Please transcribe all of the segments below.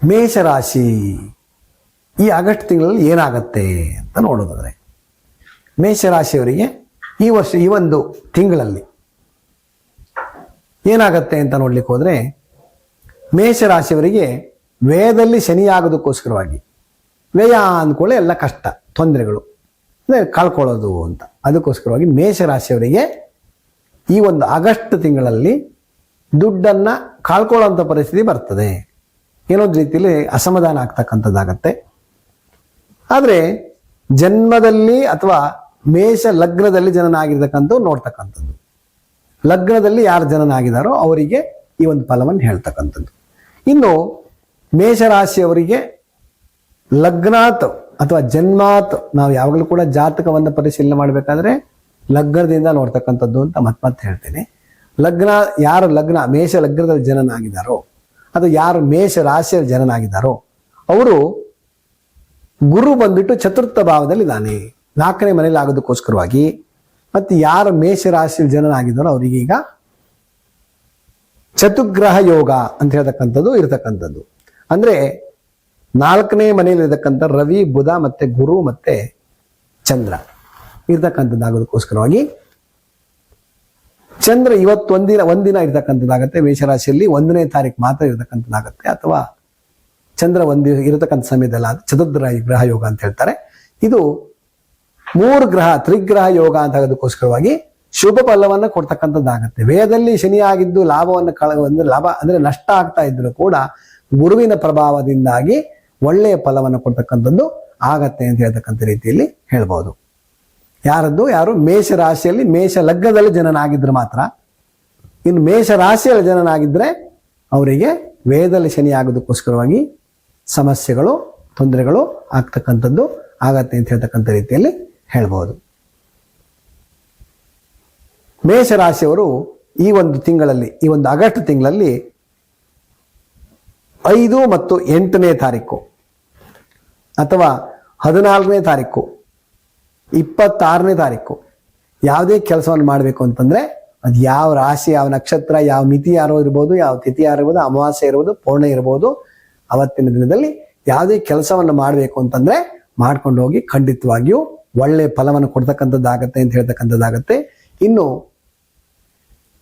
ಮೇಷರಾಶಿ ಈ ಆಗಸ್ಟ್ ತಿಂಗಳಲ್ಲಿ ಏನಾಗತ್ತೆ ಅಂತ ನೋಡೋದಾದ್ರೆ, ಮೇಷರಾಶಿಯವರಿಗೆ ಈ ವರ್ಷ ಈ ಒಂದು ತಿಂಗಳಲ್ಲಿ ಏನಾಗತ್ತೆ ಅಂತ ನೋಡ್ಲಿಕ್ಕೆ ಹೋದ್ರೆ, ಮೇಷರಾಶಿಯವರಿಗೆ ವ್ಯಯದಲ್ಲಿ ಶನಿ ಆಗೋದಕ್ಕೋಸ್ಕರವಾಗಿ, ವ್ಯಯ ಅಂದ್ಕೊಳ್ಳಿ ಎಲ್ಲ ಕಷ್ಟ ತೊಂದರೆಗಳು ಅಂದರೆ ಕಳ್ಕೊಳ್ಳೋದು ಅಂತ, ಅದಕ್ಕೋಸ್ಕರವಾಗಿ ಮೇಷರಾಶಿಯವರಿಗೆ ಈ ಒಂದು ಆಗಸ್ಟ್ ತಿಂಗಳಲ್ಲಿ ದುಡ್ಡನ್ನು ಕಳ್ಕೊಳ್ಳೋಂಥ ಪರಿಸ್ಥಿತಿ ಬರ್ತದೆ. ಏನೊಂದು ರೀತಿಯಲ್ಲಿ ಅಸಮಾಧಾನ ಆಗ್ತಕ್ಕಂಥದ್ದಾಗತ್ತೆ. ಆದರೆ ಜನ್ಮದಲ್ಲಿ ಅಥವಾ ಮೇಷ ಲಗ್ನದಲ್ಲಿ ಜನನಾಗಿರ್ತಕ್ಕಂಥದ್ದು ನೋಡ್ತಕ್ಕಂಥದ್ದು, ಲಗ್ನದಲ್ಲಿ ಯಾರು ಜನನಾಗಿದ್ದಾರೋ ಅವರಿಗೆ ಈ ಒಂದು ಫಲವನ್ನು ಹೇಳ್ತಕ್ಕಂಥದ್ದು. ಇನ್ನು ಮೇಷರಾಶಿಯವರಿಗೆ ಲಗ್ನಾತ್ ಅಥವಾ ಜನ್ಮಾತ್, ನಾವು ಯಾವಾಗಲೂ ಕೂಡ ಜಾತಕವನ್ನು ಪರಿಶೀಲನೆ ಮಾಡಬೇಕಾದ್ರೆ ಲಗ್ನದಿಂದ ನೋಡ್ತಕ್ಕಂಥದ್ದು ಅಂತ ಮತ್ತೆ ಹೇಳ್ತೇನೆ. ಲಗ್ನ ಯಾರು ಮೇಷ ಲಗ್ನದಲ್ಲಿ ಜನನಾಗಿದ್ದಾರೋ ಅಥವಾ ಯಾರು ಮೇಷ ರಾಶಿಯಲ್ಲಿ ಜನನಾಗಿದ್ದಾರೋ ಅವರು, ಗುರು ಬಂದ್ಬಿಟ್ಟು ಚತುರ್ಥ ಭಾವದಲ್ಲಿದ್ದಾನೆ, 4ನೇ ಮನೆಯಲ್ಲಿ ಆಗೋದಕ್ಕೋಸ್ಕರವಾಗಿ. ಮತ್ತು ಯಾರು ಮೇಷ ರಾಶಿಯಲ್ಲಿ ಜನನಾಗಿದ್ದಾರೋ ಅವರಿಗೆ ಈಗ ಚತುರ್ಗ್ರಹ ಯೋಗ ಅಂತ ಹೇಳ್ತಕ್ಕಂಥದ್ದು ಇರತಕ್ಕಂಥದ್ದು. ಅಂದ್ರೆ 4ನೇ ಮನೆಯಲ್ಲಿ ಇರತಕ್ಕಂಥ ರವಿ, ಬುಧ ಮತ್ತೆ ಗುರು ಮತ್ತೆ ಚಂದ್ರ ಇರ್ತಕ್ಕಂಥದ್ದಾಗೋದಕ್ಕೋಸ್ಕರವಾಗಿ, ಚಂದ್ರ ಇವತ್ತು ಒಂದಿನ ಇರತಕ್ಕಂಥದ್ದಾಗತ್ತೆ ಮೇಷರಾಶಿಯಲ್ಲಿ, 1ನೇ ತಾರೀಕು ಮಾತ್ರ ಇರತಕ್ಕಂಥದ್ದಾಗತ್ತೆ. ಅಥವಾ ಚಂದ್ರ ಇರತಕ್ಕಂಥ ಸಮಯದಲ್ಲ, ಚತುರ್ಗ್ರಹ ಯೋಗ ಅಂತ ಹೇಳ್ತಾರೆ. ಇದು 3 ಗ್ರಹ ತ್ರಿಗ್ರಹ ಯೋಗ ಅಂತ ಆಗೋದಕ್ಕೋಸ್ಕರವಾಗಿ ಶುಭ ಫಲವನ್ನು ಕೊಡ್ತಕ್ಕಂಥದ್ದಾಗತ್ತೆ. ವ್ಯಯದಲ್ಲಿ ಶನಿ ಆಗಿದ್ದು ಲಾಭವನ್ನು ಲಾಭ ಅಂದ್ರೆ ನಷ್ಟ ಆಗ್ತಾ ಇದ್ರು ಕೂಡ ಗುರುವಿನ ಪ್ರಭಾವದಿಂದಾಗಿ ಒಳ್ಳೆಯ ಫಲವನ್ನು ಕೊಡ್ತಕ್ಕಂಥದ್ದು ಆಗತ್ತೆ ಅಂತ ಹೇಳ್ತಕ್ಕಂಥ ರೀತಿಯಲ್ಲಿ ಹೇಳ್ಬೋದು. ಯಾರು ಮೇಷ ರಾಶಿಯಲ್ಲಿ ಮೇಷ ಲಗ್ನದಲ್ಲಿ ಜನನಾಗಿದ್ರೆ ಮಾತ್ರ. ಇನ್ನು ಮೇಷ ರಾಶಿಯಲ್ಲಿ ಜನನಾಗಿದ್ರೆ ಅವರಿಗೆ ವ್ಯಯದಲ್ಲಿ ಶನಿ ಆಗೋದಕ್ಕೋಸ್ಕರವಾಗಿ ಸಮಸ್ಯೆಗಳು ತೊಂದರೆಗಳು ಆಗ್ತಕ್ಕಂಥದ್ದು ಆಗತ್ತೆ ಅಂತ ಹೇಳ್ತಕ್ಕಂಥ ರೀತಿಯಲ್ಲಿ ಹೇಳ್ಬೋದು. ಮೇಷರಾಶಿಯವರು ಈ ಒಂದು ತಿಂಗಳಲ್ಲಿ, ಈ ಒಂದು ಆಗಸ್ಟ್ ತಿಂಗಳಲ್ಲಿ 5 ಮತ್ತು 8ನೇ ತಾರೀಕು ಅಥವಾ 14ನೇ ತಾರೀಕು 26ನೇ ತಾರೀಕು ಯಾವುದೇ ಕೆಲಸವನ್ನು ಮಾಡಬೇಕು ಅಂತಂದ್ರೆ, ಅದು ಯಾವ ರಾಶಿ, ಯಾವ ನಕ್ಷತ್ರ, ಯಾವ ಮಿತಿ ಯಾರೋ ಇರ್ಬೋದು, ಯಾವ ತಿಥಿ ಯಾರು ಇರ್ಬೋದು, ಅಮಾವಾಸ್ಯೆ ಇರ್ಬೋದು, ಪೂರ್ಣ ಇರ್ಬೋದು, ಅವತ್ತಿನ ದಿನದಲ್ಲಿ ಯಾವುದೇ ಕೆಲಸವನ್ನು ಮಾಡಬೇಕು ಅಂತಂದ್ರೆ ಮಾಡ್ಕೊಂಡು ಹೋಗಿ ಖಂಡಿತವಾಗಿಯೂ ಒಳ್ಳೆಯ ಫಲವನ್ನು ಕೊಡ್ತಕ್ಕಂಥದ್ದಾಗತ್ತೆ ಅಂತ ಹೇಳ್ತಕ್ಕಂಥದ್ದಾಗತ್ತೆ. ಇನ್ನು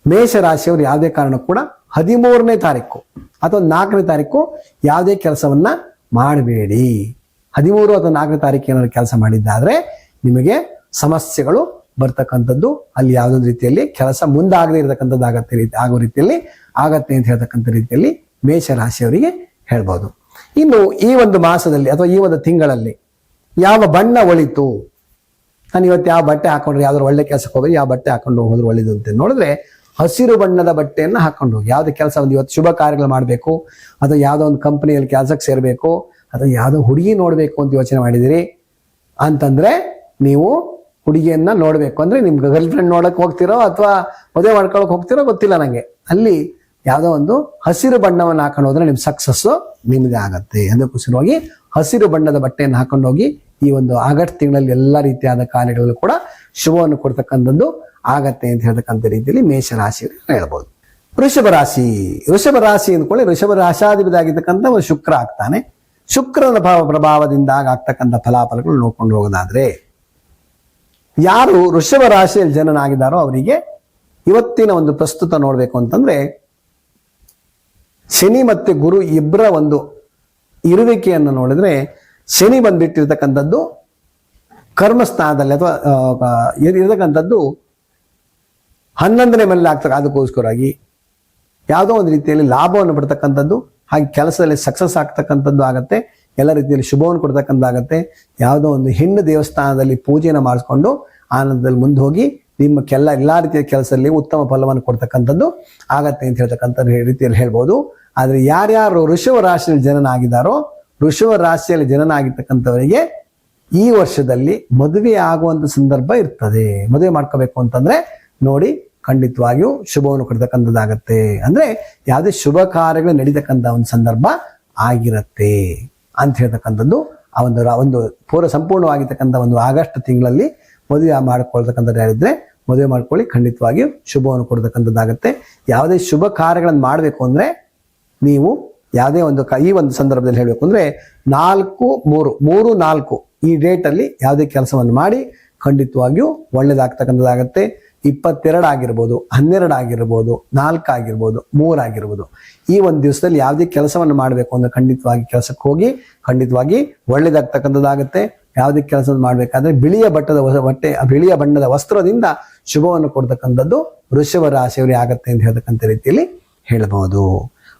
ಮೇಷರಾಶಿಯವರು ಯಾವುದೇ ಕಾರಣಕ್ಕೂ ಕೂಡ 13ನೇ ತಾರೀಕು ಅಥವಾ 4ನೇ ತಾರೀಕು ಯಾವುದೇ ಕೆಲಸವನ್ನ ಮಾಡಬೇಡಿ. 13 ಅಥವಾ 4ನೇ ತಾರೀಕು ಏನಾದ್ರು ಕೆಲಸ ಮಾಡಿದ್ದಾದ್ರೆ ನಿಮಗೆ ಸಮಸ್ಯೆಗಳು ಬರ್ತಕ್ಕಂಥದ್ದು, ಅಲ್ಲಿ ಯಾವುದೊಂದು ರೀತಿಯಲ್ಲಿ ಕೆಲಸ ಮುಂದಾಗದೇ ಇರತಕ್ಕಂಥದ್ದಾಗತ್ತೆ ಆಗೋ ರೀತಿಯಲ್ಲಿ ಆಗತ್ತೆ ಅಂತ ಹೇಳ್ತಕ್ಕಂಥ ರೀತಿಯಲ್ಲಿ ಮೇಷರಾಶಿಯವರಿಗೆ ಹೇಳ್ಬೋದು. ಇನ್ನು ಈ ಒಂದು ಮಾಸದಲ್ಲಿ ಅಥವಾ ಈ ಒಂದು ತಿಂಗಳಲ್ಲಿ ಯಾವ ಬಣ್ಣ ಒಳಿತು, ನಾನು ಇವತ್ತು ಯಾವ ಬಟ್ಟೆ ಹಾಕೊಂಡ್ರೆ ಯಾವ್ದಾದ್ರು ಒಳ್ಳೆ ಕೆಲಸಕ್ಕೆ ಹೋಗಿ ಯಾವ ಬಟ್ಟೆ ಹಾಕೊಂಡು ಹೋದ್ರೆ ಒಳ್ಳೇದು ಅಂತ ನೋಡಿದ್ರೆ, ಹಸಿರು ಬಣ್ಣದ ಬಟ್ಟೆಯನ್ನು ಹಾಕೊಂಡು ಹೋಗಿ. ಯಾವುದೇ ಕೆಲಸ ಒಂದು ಇವತ್ತು ಶುಭ ಕಾರ್ಯಗಳು ಮಾಡಬೇಕು, ಅಥವಾ ಯಾವುದೋ ಒಂದು ಕಂಪನಿಯಲ್ಲಿ ಕೆಲಸಕ್ಕೆ ಸೇರಬೇಕು, ಅಥವಾ ಯಾವುದೋ ಹುಡುಗಿ ನೋಡಬೇಕು ಅಂತ ಯೋಚನೆ ಮಾಡಿದಿರಿ ಅಂತಂದ್ರೆ, ನೀವು ಹುಡುಗಿಯನ್ನ ನೋಡಬೇಕು ಅಂದ್ರೆ ನಿಮ್ಗೆ ಗರ್ಲ್ ಫ್ರೆಂಡ್ ನೋಡಕ್ ಹೋಗ್ತಿರೋ ಅಥವಾ ಮದುವೆ ಮಾಡ್ಕೊಳಕ್ ಹೋಗ್ತಿರೋ ಗೊತ್ತಿಲ್ಲ ನಂಗೆ, ಅಲ್ಲಿ ಯಾವುದೋ ಒಂದು ಹಸಿರು ಬಣ್ಣವನ್ನು ಹಾಕೊಂಡು ಹೋದ್ರೆ ನಿಮ್ ಸಕ್ಸಸ್ಸು ನಿಮ್ದೇ ಆಗತ್ತೆ. ಅದಕ್ಕೋಸ್ಕರವಾಗಿ ಹಸಿರು ಬಣ್ಣದ ಬಟ್ಟೆಯನ್ನು ಹಾಕೊಂಡು ಹೋಗಿ ಈ ಒಂದು ಆಗಸ್ಟ್ ತಿಂಗಳಲ್ಲಿ ಎಲ್ಲ ರೀತಿಯಾದ ಕಾರ್ಯಗಳಲ್ಲೂ ಕೂಡ ಶುಭವನ್ನು ಕೊಡ್ತಕ್ಕಂಥದ್ದು ಆಗತ್ತೆ ಅಂತ ಹೇಳ್ತಕ್ಕಂಥ ರೀತಿಯಲ್ಲಿ ಮೇಷರಾಶಿ ಹೇಳ್ಬೋದು. ವೃಷಭ ರಾಶಿ ಅಂದ್ಕೊಳ್ಳಿ, ವೃಷಭ ರಾಶಾಧಿಪತಿ ಆಗಿರ್ತಕ್ಕಂಥ ಒಂದು ಶುಕ್ರ ಆಗ್ತಾನೆ. ಶುಕ್ರನ ಪ್ರಭಾವದಿಂದ ಆಗ್ತಕ್ಕಂಥ ಫಲಾಫಲಗಳು ನೋಡ್ಕೊಂಡು ಹೋಗೋದಾದ್ರೆ, ಯಾರು ವೃಷಭ ರಾಶಿಯಲ್ಲಿ ಜನನಾಗಿದ್ದಾರೋ ಅವರಿಗೆ ಇವತ್ತಿನ ಒಂದು ಪ್ರಸ್ತುತ ನೋಡ್ಬೇಕು ಅಂತಂದ್ರೆ, ಶನಿ ಮತ್ತೆ ಗುರು ಇಬ್ಬರ ಒಂದು ಇರುವಿಕೆಯನ್ನು ನೋಡಿದ್ರೆ, ಶನಿ ಬಂದ್ಬಿಟ್ಟಿರ್ತಕ್ಕಂಥದ್ದು ಕರ್ಮಸ್ಥಾನದಲ್ಲಿ ಅಥವಾ ಇರತಕ್ಕಂಥದ್ದು 11ನೇ ಮನೇಲಿ ಆಗ್ತಕ್ಕ. ಅದಕ್ಕೋಸ್ಕರವಾಗಿ ಯಾವುದೋ ಒಂದು ರೀತಿಯಲ್ಲಿ ಲಾಭವನ್ನು ಪಡ್ತಕ್ಕಂಥದ್ದು, ಹಾಗೆ ಕೆಲಸದಲ್ಲಿ ಸಕ್ಸಸ್ ಆಗ್ತಕ್ಕಂಥದ್ದು ಆಗತ್ತೆ, ಎಲ್ಲ ರೀತಿಯಲ್ಲಿ ಶುಭವನ್ನು ಕೊಡ್ತಕ್ಕಂಥದ್ದಾಗತ್ತೆ. ಯಾವುದೋ ಒಂದು ಹೆಣ್ಣು ದೇವಸ್ಥಾನದಲ್ಲಿ ಪೂಜೆಯನ್ನು ಮಾಡಿಸ್ಕೊಂಡು ಆನಂದದಲ್ಲಿ ಮುಂದೆ ಹೋಗಿ ಎಲ್ಲ ರೀತಿಯ ಕೆಲಸದಲ್ಲಿ ಉತ್ತಮ ಫಲವನ್ನು ಕೊಡ್ತಕ್ಕಂಥದ್ದು ಆಗತ್ತೆ ಅಂತ ಹೇಳ್ತಕ್ಕಂಥ ರೀತಿಯಲ್ಲಿ ಹೇಳ್ಬೋದು. ಆದರೆ ಯಾರ್ಯಾರು ವೃಷಭ ರಾಶಿಯಲ್ಲಿ ಜನನಾಗಿದ್ದಾರೋ, ವೃಷಭ ರಾಶಿಯಲ್ಲಿ ಜನನಾಗಿರ್ತಕ್ಕಂಥವರಿಗೆ ಈ ವರ್ಷದಲ್ಲಿ ಮದುವೆ ಆಗುವಂತ ಸಂದರ್ಭ ಇರ್ತದೆ. ಮದುವೆ ಮಾಡ್ಕೋಬೇಕು ಅಂತಂದ್ರೆ ನೋಡಿ ಖಂಡಿತವಾಗಿಯೂ ಶುಭವನ್ನು ಕೊಡ್ತಕ್ಕಂಥದ್ದಾಗತ್ತೆ. ಅಂದ್ರೆ ಯಾವುದೇ ಶುಭ ಕಾರ್ಯಗಳು ನಡೀತಕ್ಕಂಥ ಒಂದು ಸಂದರ್ಭ ಆಗಿರತ್ತೆ ಅಂತ ಹೇಳ್ತಕ್ಕಂಥದ್ದು ಆ ಒಂದು ಪೂರ್ವ ಸಂಪೂರ್ಣವಾಗಿರ್ತಕ್ಕಂಥ ಒಂದು ಆಗಸ್ಟ್ ತಿಂಗಳಲ್ಲಿ ಮದುವೆ ಮಾಡ್ಕೊಳ್ತಕ್ಕಂಥದ್ದು ಯಾರಿದ್ರೆ ಮದುವೆ ಮಾಡ್ಕೊಳ್ಳಿ, ಖಂಡಿತವಾಗಿಯೂ ಶುಭವನ್ನು ಕೊಡ್ತಕ್ಕಂಥದ್ದಾಗತ್ತೆ. ಯಾವುದೇ ಶುಭ ಕಾರ್ಯಗಳನ್ನು ಮಾಡಬೇಕು ಅಂದ್ರೆ ನೀವು ಯಾವುದೇ ಒಂದು ಈ ಒಂದು ಸಂದರ್ಭದಲ್ಲಿ ಹೇಳಬೇಕು ಅಂದ್ರೆ 4-3 ಈ ಡೇಟ್ ಅಲ್ಲಿ ಯಾವುದೇ ಕೆಲಸವನ್ನು ಮಾಡಿ ಖಂಡಿತವಾಗಿಯೂ ಒಳ್ಳೇದಾಗ್ತಕ್ಕಂಥದ್ದಾಗತ್ತೆ. 22 ಆಗಿರ್ಬೋದು, 12 ಆಗಿರ್ಬೋದು, 4 ಆಗಿರ್ಬೋದು, 3 ಆಗಿರ್ಬೋದು. ಈ ಒಂದು ದಿವಸದಲ್ಲಿ ಯಾವುದೇ ಕೆಲಸವನ್ನು ಮಾಡಬೇಕು ಅಂದ್ರೆ ಖಂಡಿತವಾಗಿ ಕೆಲಸಕ್ಕೆ ಹೋಗಿ ಖಂಡಿತವಾಗಿ ಒಳ್ಳೇದಾಗ್ತಕ್ಕಂಥದ್ದಾಗತ್ತೆ. ಯಾವುದೇ ಕೆಲಸ ಮಾಡಬೇಕಾದ್ರೆ ಬಿಳಿಯ ಬಣ್ಣದ ವಸ್ತ್ರದಿಂದ ಶುಭವನ್ನು ಕೊಡ್ತಕ್ಕಂಥದ್ದು ವೃಷಭ ರಾಶಿಯವರಿಗೆ ಆಗತ್ತೆ ಅಂತ ಹೇಳ್ತಕ್ಕಂಥ ರೀತಿಯಲ್ಲಿ ಹೇಳಬಹುದು.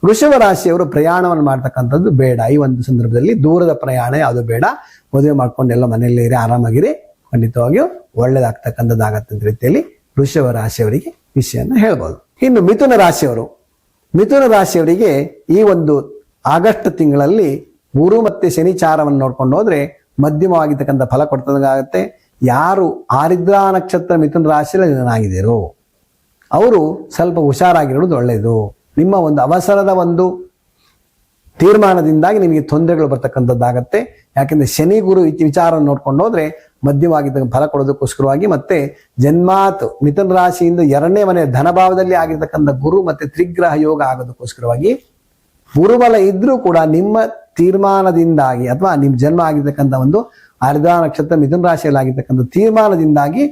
ವೃಷಭ ರಾಶಿಯವರು ಪ್ರಯಾಣವನ್ನು ಮಾಡ್ತಕ್ಕಂಥದ್ದು ಬೇಡ. ಈ ಒಂದು ಸಂದರ್ಭದಲ್ಲಿ ದೂರದ ಪ್ರಯಾಣ ಯಾವುದು ಬೇಡ. ಮದುವೆ ಮಾಡ್ಕೊಂಡು ಎಲ್ಲ ಮನೆಯಲ್ಲೇ ಇರಿ, ಆರಾಮಾಗಿರಿ, ಖಂಡಿತವಾಗಿಯೂ ಒಳ್ಳೇದಾಗ್ತಕ್ಕಂಥದ್ದಾಗತ್ತೆ ಅಂತ ರೀತಿಯಲ್ಲಿ ವೃಷಭ ರಾಶಿಯವರಿಗೆ ವಿಷಯನ ಹೇಳ್ಬೋದು. ಇನ್ನು ಮಿಥುನ ರಾಶಿಯವರಿಗೆ ಈ ಒಂದು ಆಗಸ್ಟ್ ತಿಂಗಳಲ್ಲಿ ಗುರು ಮತ್ತೆ ಶನಿ ಚಾರವನ್ನು ನೋಡ್ಕೊಂಡು ಹೋದ್ರೆ ಮಧ್ಯಮವಾಗಿರ್ತಕ್ಕಂಥ ಫಲ ಕೊಡ್ತದಾಗತ್ತೆ. ಯಾರು ಆರಿದ್ರಾ ನಕ್ಷತ್ರ ಮಿಥುನ ರಾಶಿಯಲ್ಲಿ ಜನನಾಗಿದ್ದೀರೋ ಅವರು ಸ್ವಲ್ಪ ಹುಷಾರಾಗಿರೋದು ಒಳ್ಳೆಯದು. ನಿಮ್ಮ ಒಂದು ಅವಸರದ ಒಂದು ತೀರ್ಮಾನದಿಂದಾಗಿ ನಿಮಗೆ ತೊಂದರೆಗಳು ಬರ್ತಕ್ಕಂಥದ್ದಾಗತ್ತೆ. ಯಾಕೆಂದ್ರೆ ಶನಿ ಗುರು ವಿಚಾರವನ್ನು ನೋಡ್ಕೊಂಡು ಹೋದ್ರೆ ಮಧ್ಯವಾಗಿದ್ದ ಫಲ ಕೊಡೋದಕ್ಕೋಸ್ಕರವಾಗಿ ಮತ್ತೆ ಜನ್ಮಾತ್ ಮಿಥುನ ರಾಶಿಯಿಂದ 2ನೇ ಮನೆ ಧನಭಾವದಲ್ಲಿ ಆಗಿರ್ತಕ್ಕಂಥ ಗುರು ಮತ್ತೆ ತ್ರಿಗ್ರಹ ಯೋಗ ಆಗೋದಕ್ಕೋಸ್ಕರವಾಗಿ ಗುರುಬಲ ಇದ್ರೂ ಕೂಡ ನಿಮ್ಮ ತೀರ್ಮಾನದಿಂದಾಗಿ ಅಥವಾ ನಿಮ್ಮ ಜನ್ಮ ಆಗಿರ್ತಕ್ಕಂಥ ಒಂದು ಆರಿದ್ರಾ ನಕ್ಷತ್ರ ಮಿಥುನ ರಾಶಿಯಲ್ಲಿ ಆಗಿರ್ತಕ್ಕಂಥ ತೀರ್ಮಾನದಿಂದಾಗಿ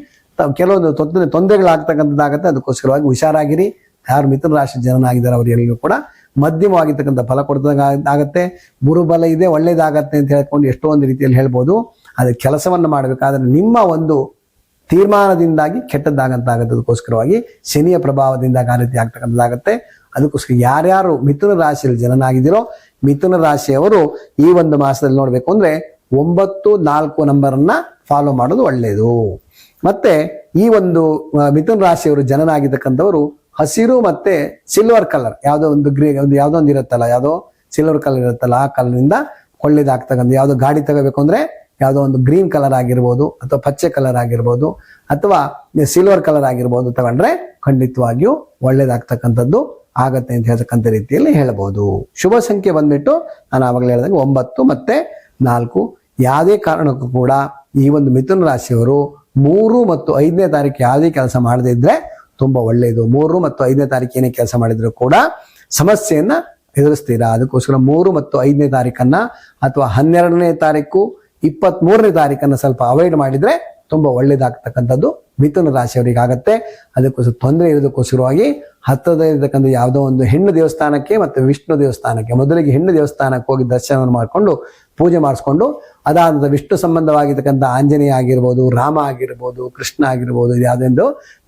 ಕೆಲವೊಂದು ತೊಂದರೆಗಳಾಗ್ತಕ್ಕಂಥದ್ದಾಗತ್ತೆ. ಅದಕ್ಕೋಸ್ಕರವಾಗಿ ಹುಷಾರಾಗಿರಿ. ಯಾರು ಮಿಥುನ ರಾಶಿ ಜನನಾಗಿದ್ದಾರೆ ಅವರೆಲ್ಲರೂ ಕೂಡ ಮಧ್ಯಮವಾಗಿರ್ತಕ್ಕಂಥ ಫಲ ಕೊಡ್ತದಾಗತ್ತೆ. ಗುರುಬಲ ಇದೆ, ಒಳ್ಳೇದಾಗತ್ತೆ ಅಂತ ಹೇಳ್ಕೊಂಡು ಎಷ್ಟೊಂದು ರೀತಿಯಲ್ಲಿ ಹೇಳ್ಬೋದು. ಅದ್ರ ಕೆಲಸವನ್ನು ಮಾಡಬೇಕಾದ್ರೆ ನಿಮ್ಮ ಒಂದು ತೀರ್ಮಾನದಿಂದಾಗಿ ಕೆಟ್ಟದ್ದಾಗಂತಾಗತ್ತೆ. ಅದಕ್ಕೋಸ್ಕರವಾಗಿ ಶನಿಯ ಪ್ರಭಾವದಿಂದ ಆ ರೀತಿ ಆಗ್ತಕ್ಕಂಥದ್ದಾಗತ್ತೆ. ಅದಕ್ಕೋಸ್ಕರ ಯಾರ್ಯಾರು ಮಿಥುನ ರಾಶಿಯಲ್ಲಿ ಜನನಾಗಿದ್ದೀರೋ ಮಿಥುನ ರಾಶಿಯವರು ಈ ಒಂದು ಮಾಸದಲ್ಲಿ ನೋಡ್ಬೇಕು ಅಂದ್ರೆ 9-4 ನಂಬರನ್ನ ಫಾಲೋ ಮಾಡೋದು ಒಳ್ಳೆಯದು. ಮತ್ತೆ ಈ ಒಂದು ಮಿಥುನ ರಾಶಿಯವರು ಜನನಾಗಿರ್ತಕ್ಕಂಥವರು ಹಸಿರು ಮತ್ತೆ ಸಿಲ್ವರ್ ಕಲರ್ ಯಾವುದೋ ಒಂದು ಯಾವುದೋ ಒಂದು ಇರುತ್ತಲ್ಲ, ಯಾವುದೋ ಸಿಲ್ವರ್ ಕಲರ್ ಇರುತ್ತಲ್ಲ, ಆ ಕಲರ್ನಿಂದ ಒಳ್ಳೇದಾಗ್ತಕ್ಕಂಥ ಯಾವುದೋ ಗಾಡಿ ತಗೋಬೇಕು ಅಂದ್ರೆ ಯಾವುದೋ ಒಂದು ಗ್ರೀನ್ ಕಲರ್ ಆಗಿರ್ಬೋದು ಅಥವಾ ಪಚ್ಚೆ ಕಲರ್ ಆಗಿರ್ಬೋದು ಅಥವಾ ಸಿಲ್ವರ್ ಕಲರ್ ಆಗಿರ್ಬೋದು ತಗೊಂಡ್ರೆ ಖಂಡಿತವಾಗಿಯೂ ಒಳ್ಳೇದಾಗ್ತಕ್ಕಂಥದ್ದು ಆಗತ್ತೆ ಅಂತ ಹೇಳ್ತಕ್ಕಂಥ ರೀತಿಯಲ್ಲಿ ಹೇಳ್ಬೋದು. ಶುಭ ಸಂಖ್ಯೆ ಬಂದ್ಬಿಟ್ಟು ನಾನು ಆವಾಗಲೇ ಹೇಳಿದಾಗ 9 ಮತ್ತೆ 4. ಯಾವುದೇ ಕಾರಣಕ್ಕೂ ಕೂಡ ಈ ಒಂದು ಮಿಥುನ ರಾಶಿಯವರು 3 ಮತ್ತು 5ನೇ ತಾರೀಕು ಯಾವುದೇ ಕೆಲಸ ಮಾಡದೇ ಇದ್ರೆ ತುಂಬಾ ಒಳ್ಳೆಯದು. 3 ಮತ್ತು 5ನೇ ತಾರೀಕು ಏನೇ ಕೆಲಸ ಮಾಡಿದ್ರು ಕೂಡ ಸಮಸ್ಯೆಯನ್ನ ಎದುರಿಸ್ತೀರಾ. ಅದಕ್ಕೋಸ್ಕರ 3 ಮತ್ತು 5ನೇ ತಾರೀಕನ್ನ ಅಥವಾ 12ನೇ ತಾರೀಕು 23ನೇ ತಾರೀಕನ್ನ ಸ್ವಲ್ಪ ಅವಾಯ್ಡ್ ಮಾಡಿದ್ರೆ ತುಂಬಾ ಒಳ್ಳೇದಾಗ್ತಕ್ಕಂಥದ್ದು ಮಿಥುನ ರಾಶಿಯವರಿಗೆ ಆಗತ್ತೆ. ಅದಕ್ಕೋಸ್ಕರ ತೊಂದರೆ ಇರೋದಕ್ಕೋಸ್ಕರವಾಗಿ ಹತ್ತಿರದಲ್ಲಿರ್ತಕ್ಕಂಥ ಯಾವುದೋ ಒಂದು ಹೆಣ್ಣು ದೇವಸ್ಥಾನಕ್ಕೆ ಮತ್ತು ವಿಷ್ಣು ದೇವಸ್ಥಾನಕ್ಕೆ ಮೊದಲಿಗೆ ಹೆಣ್ಣು ದೇವಸ್ಥಾನಕ್ಕೆ ಹೋಗಿ ದರ್ಶನವನ್ನು ಮಾಡಿಕೊಂಡು ಪೂಜೆ ಮಾಡಿಸ್ಕೊಂಡು ಅದಾದ ವಿಷ್ಣು ಸಂಬಂಧವಾಗಿರ್ತಕ್ಕಂಥ ಆಂಜನೇಯ ಆಗಿರ್ಬೋದು, ರಾಮ ಆಗಿರ್ಬೋದು, ಕೃಷ್ಣ ಆಗಿರ್ಬೋದು, ಯಾವುದೊಂದು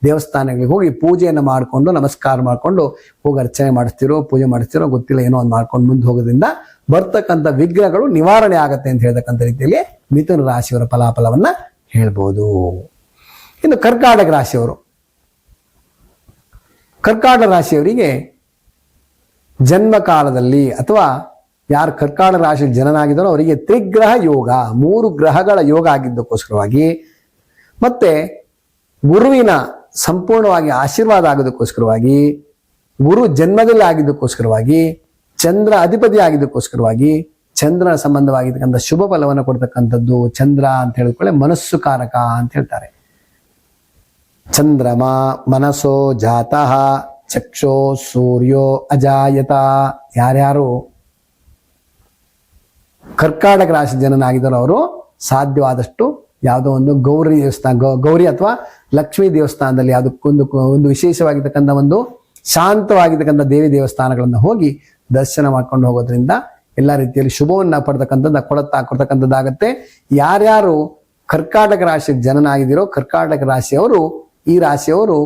ದೇವಸ್ಥಾನಗಳಿಗೆ ಹೋಗಿ ಪೂಜೆಯನ್ನು ಮಾಡಿಕೊಂಡು ನಮಸ್ಕಾರ ಮಾಡಿಕೊಂಡು ಹೋಗಿ ಅರ್ಚನೆ ಮಾಡಿಸ್ತಿರೋ ಪೂಜೆ ಮಾಡಿಸ್ತಿರೋ ಗೊತ್ತಿಲ್ಲ, ಏನೋ ಒಂದು ಮಾಡ್ಕೊಂಡು ಮುಂದೆ ಹೋಗೋದ್ರಿಂದ ಬರ್ತಕ್ಕಂಥ ವಿಘ್ನಗಳು ನಿವಾರಣೆ ಆಗತ್ತೆ ಅಂತ ಹೇಳ್ತಕ್ಕಂಥ ರೀತಿಯಲ್ಲಿ ಮಿಥುನ ರಾಶಿಯವರ ಫಲಾಫಲವನ್ನ ಹೇಳ್ಬೋದು. ಇನ್ನು ಕರ್ಕಾಟಕ ರಾಶಿಯವರಿಗೆ ಜನ್ಮ ಕಾಲದಲ್ಲಿ ಅಥವಾ ಯಾರು ಕರ್ಕಾಟಕ ರಾಶಿ ಜನನಾಗಿದ್ದಾರೋ ಅವರಿಗೆ ತ್ರಿಗ್ರಹ ಯೋಗ, 3 ಗ್ರಹಗಳ ಯೋಗ ಆಗಿದ್ದಕ್ಕೋಸ್ಕರವಾಗಿ ಮತ್ತೆ ಗುರುವಿನ ಸಂಪೂರ್ಣವಾಗಿ ಆಶೀರ್ವಾದ ಆಗೋದಕ್ಕೋಸ್ಕರವಾಗಿ ಗುರು ಜನ್ಮದಲ್ಲಿ ಆಗಿದ್ದಕ್ಕೋಸ್ಕರವಾಗಿ ಚಂದ್ರ ಅಧಿಪತಿ ಆಗಿದ್ದಕ್ಕೋಸ್ಕರವಾಗಿ ಚಂದ್ರನ ಸಂಬಂಧವಾಗಿರ್ತಕ್ಕಂಥ ಶುಭ ಫಲವನ್ನು ಕೊಡ್ತಕ್ಕಂಥದ್ದು. ಚಂದ್ರ ಅಂತ ಹೇಳಿಕೊಳ್ಳೆ ಮನಸ್ಸು ಕಾರಕ ಅಂತ ಹೇಳ್ತಾರೆ. ಚಂದ್ರಮ ಮನಸೋ ಜಾತಃ ಚಕ್ಷೋ ಸೂರ್ಯೋ ಅಜಾಯತ. ಯಾರ್ಯಾರು ಕರ್ಕಾಟಕ ರಾಶಿ ಜನನಾಗಿದ್ದಾರೋ ಅವರು ಸಾಧ್ಯವಾದಷ್ಟು ಯಾವುದೋ ಒಂದು ಗೌರಿ ಅಥವಾ ಲಕ್ಷ್ಮೀ ದೇವಸ್ಥಾನದಲ್ಲಿ ಒಂದು ವಿಶೇಷವಾಗಿರ್ತಕ್ಕಂಥ ಒಂದು ಶಾಂತವಾಗಿರ್ತಕ್ಕಂಥ ದೇವಿ ದೇವಸ್ಥಾನಗಳನ್ನು ಹೋಗಿ ದರ್ಶನ ಮಾಡ್ಕೊಂಡು ಹೋಗೋದ್ರಿಂದ ಎಲ್ಲ ರೀತಿಯಲ್ಲಿ ಶುಭವನ್ನ ಕೊಡ್ತಕ್ಕಂಥದ್ದಾಗತ್ತೆ. ಯಾರ್ಯಾರು ಕರ್ಕಾಟಕ ರಾಶಿ ಜನನಾಗಿದ್ದೀರೋ ಕರ್ಕಾಟಕ ರಾಶಿಯವರು ಈ ರಾಶಿಯವರು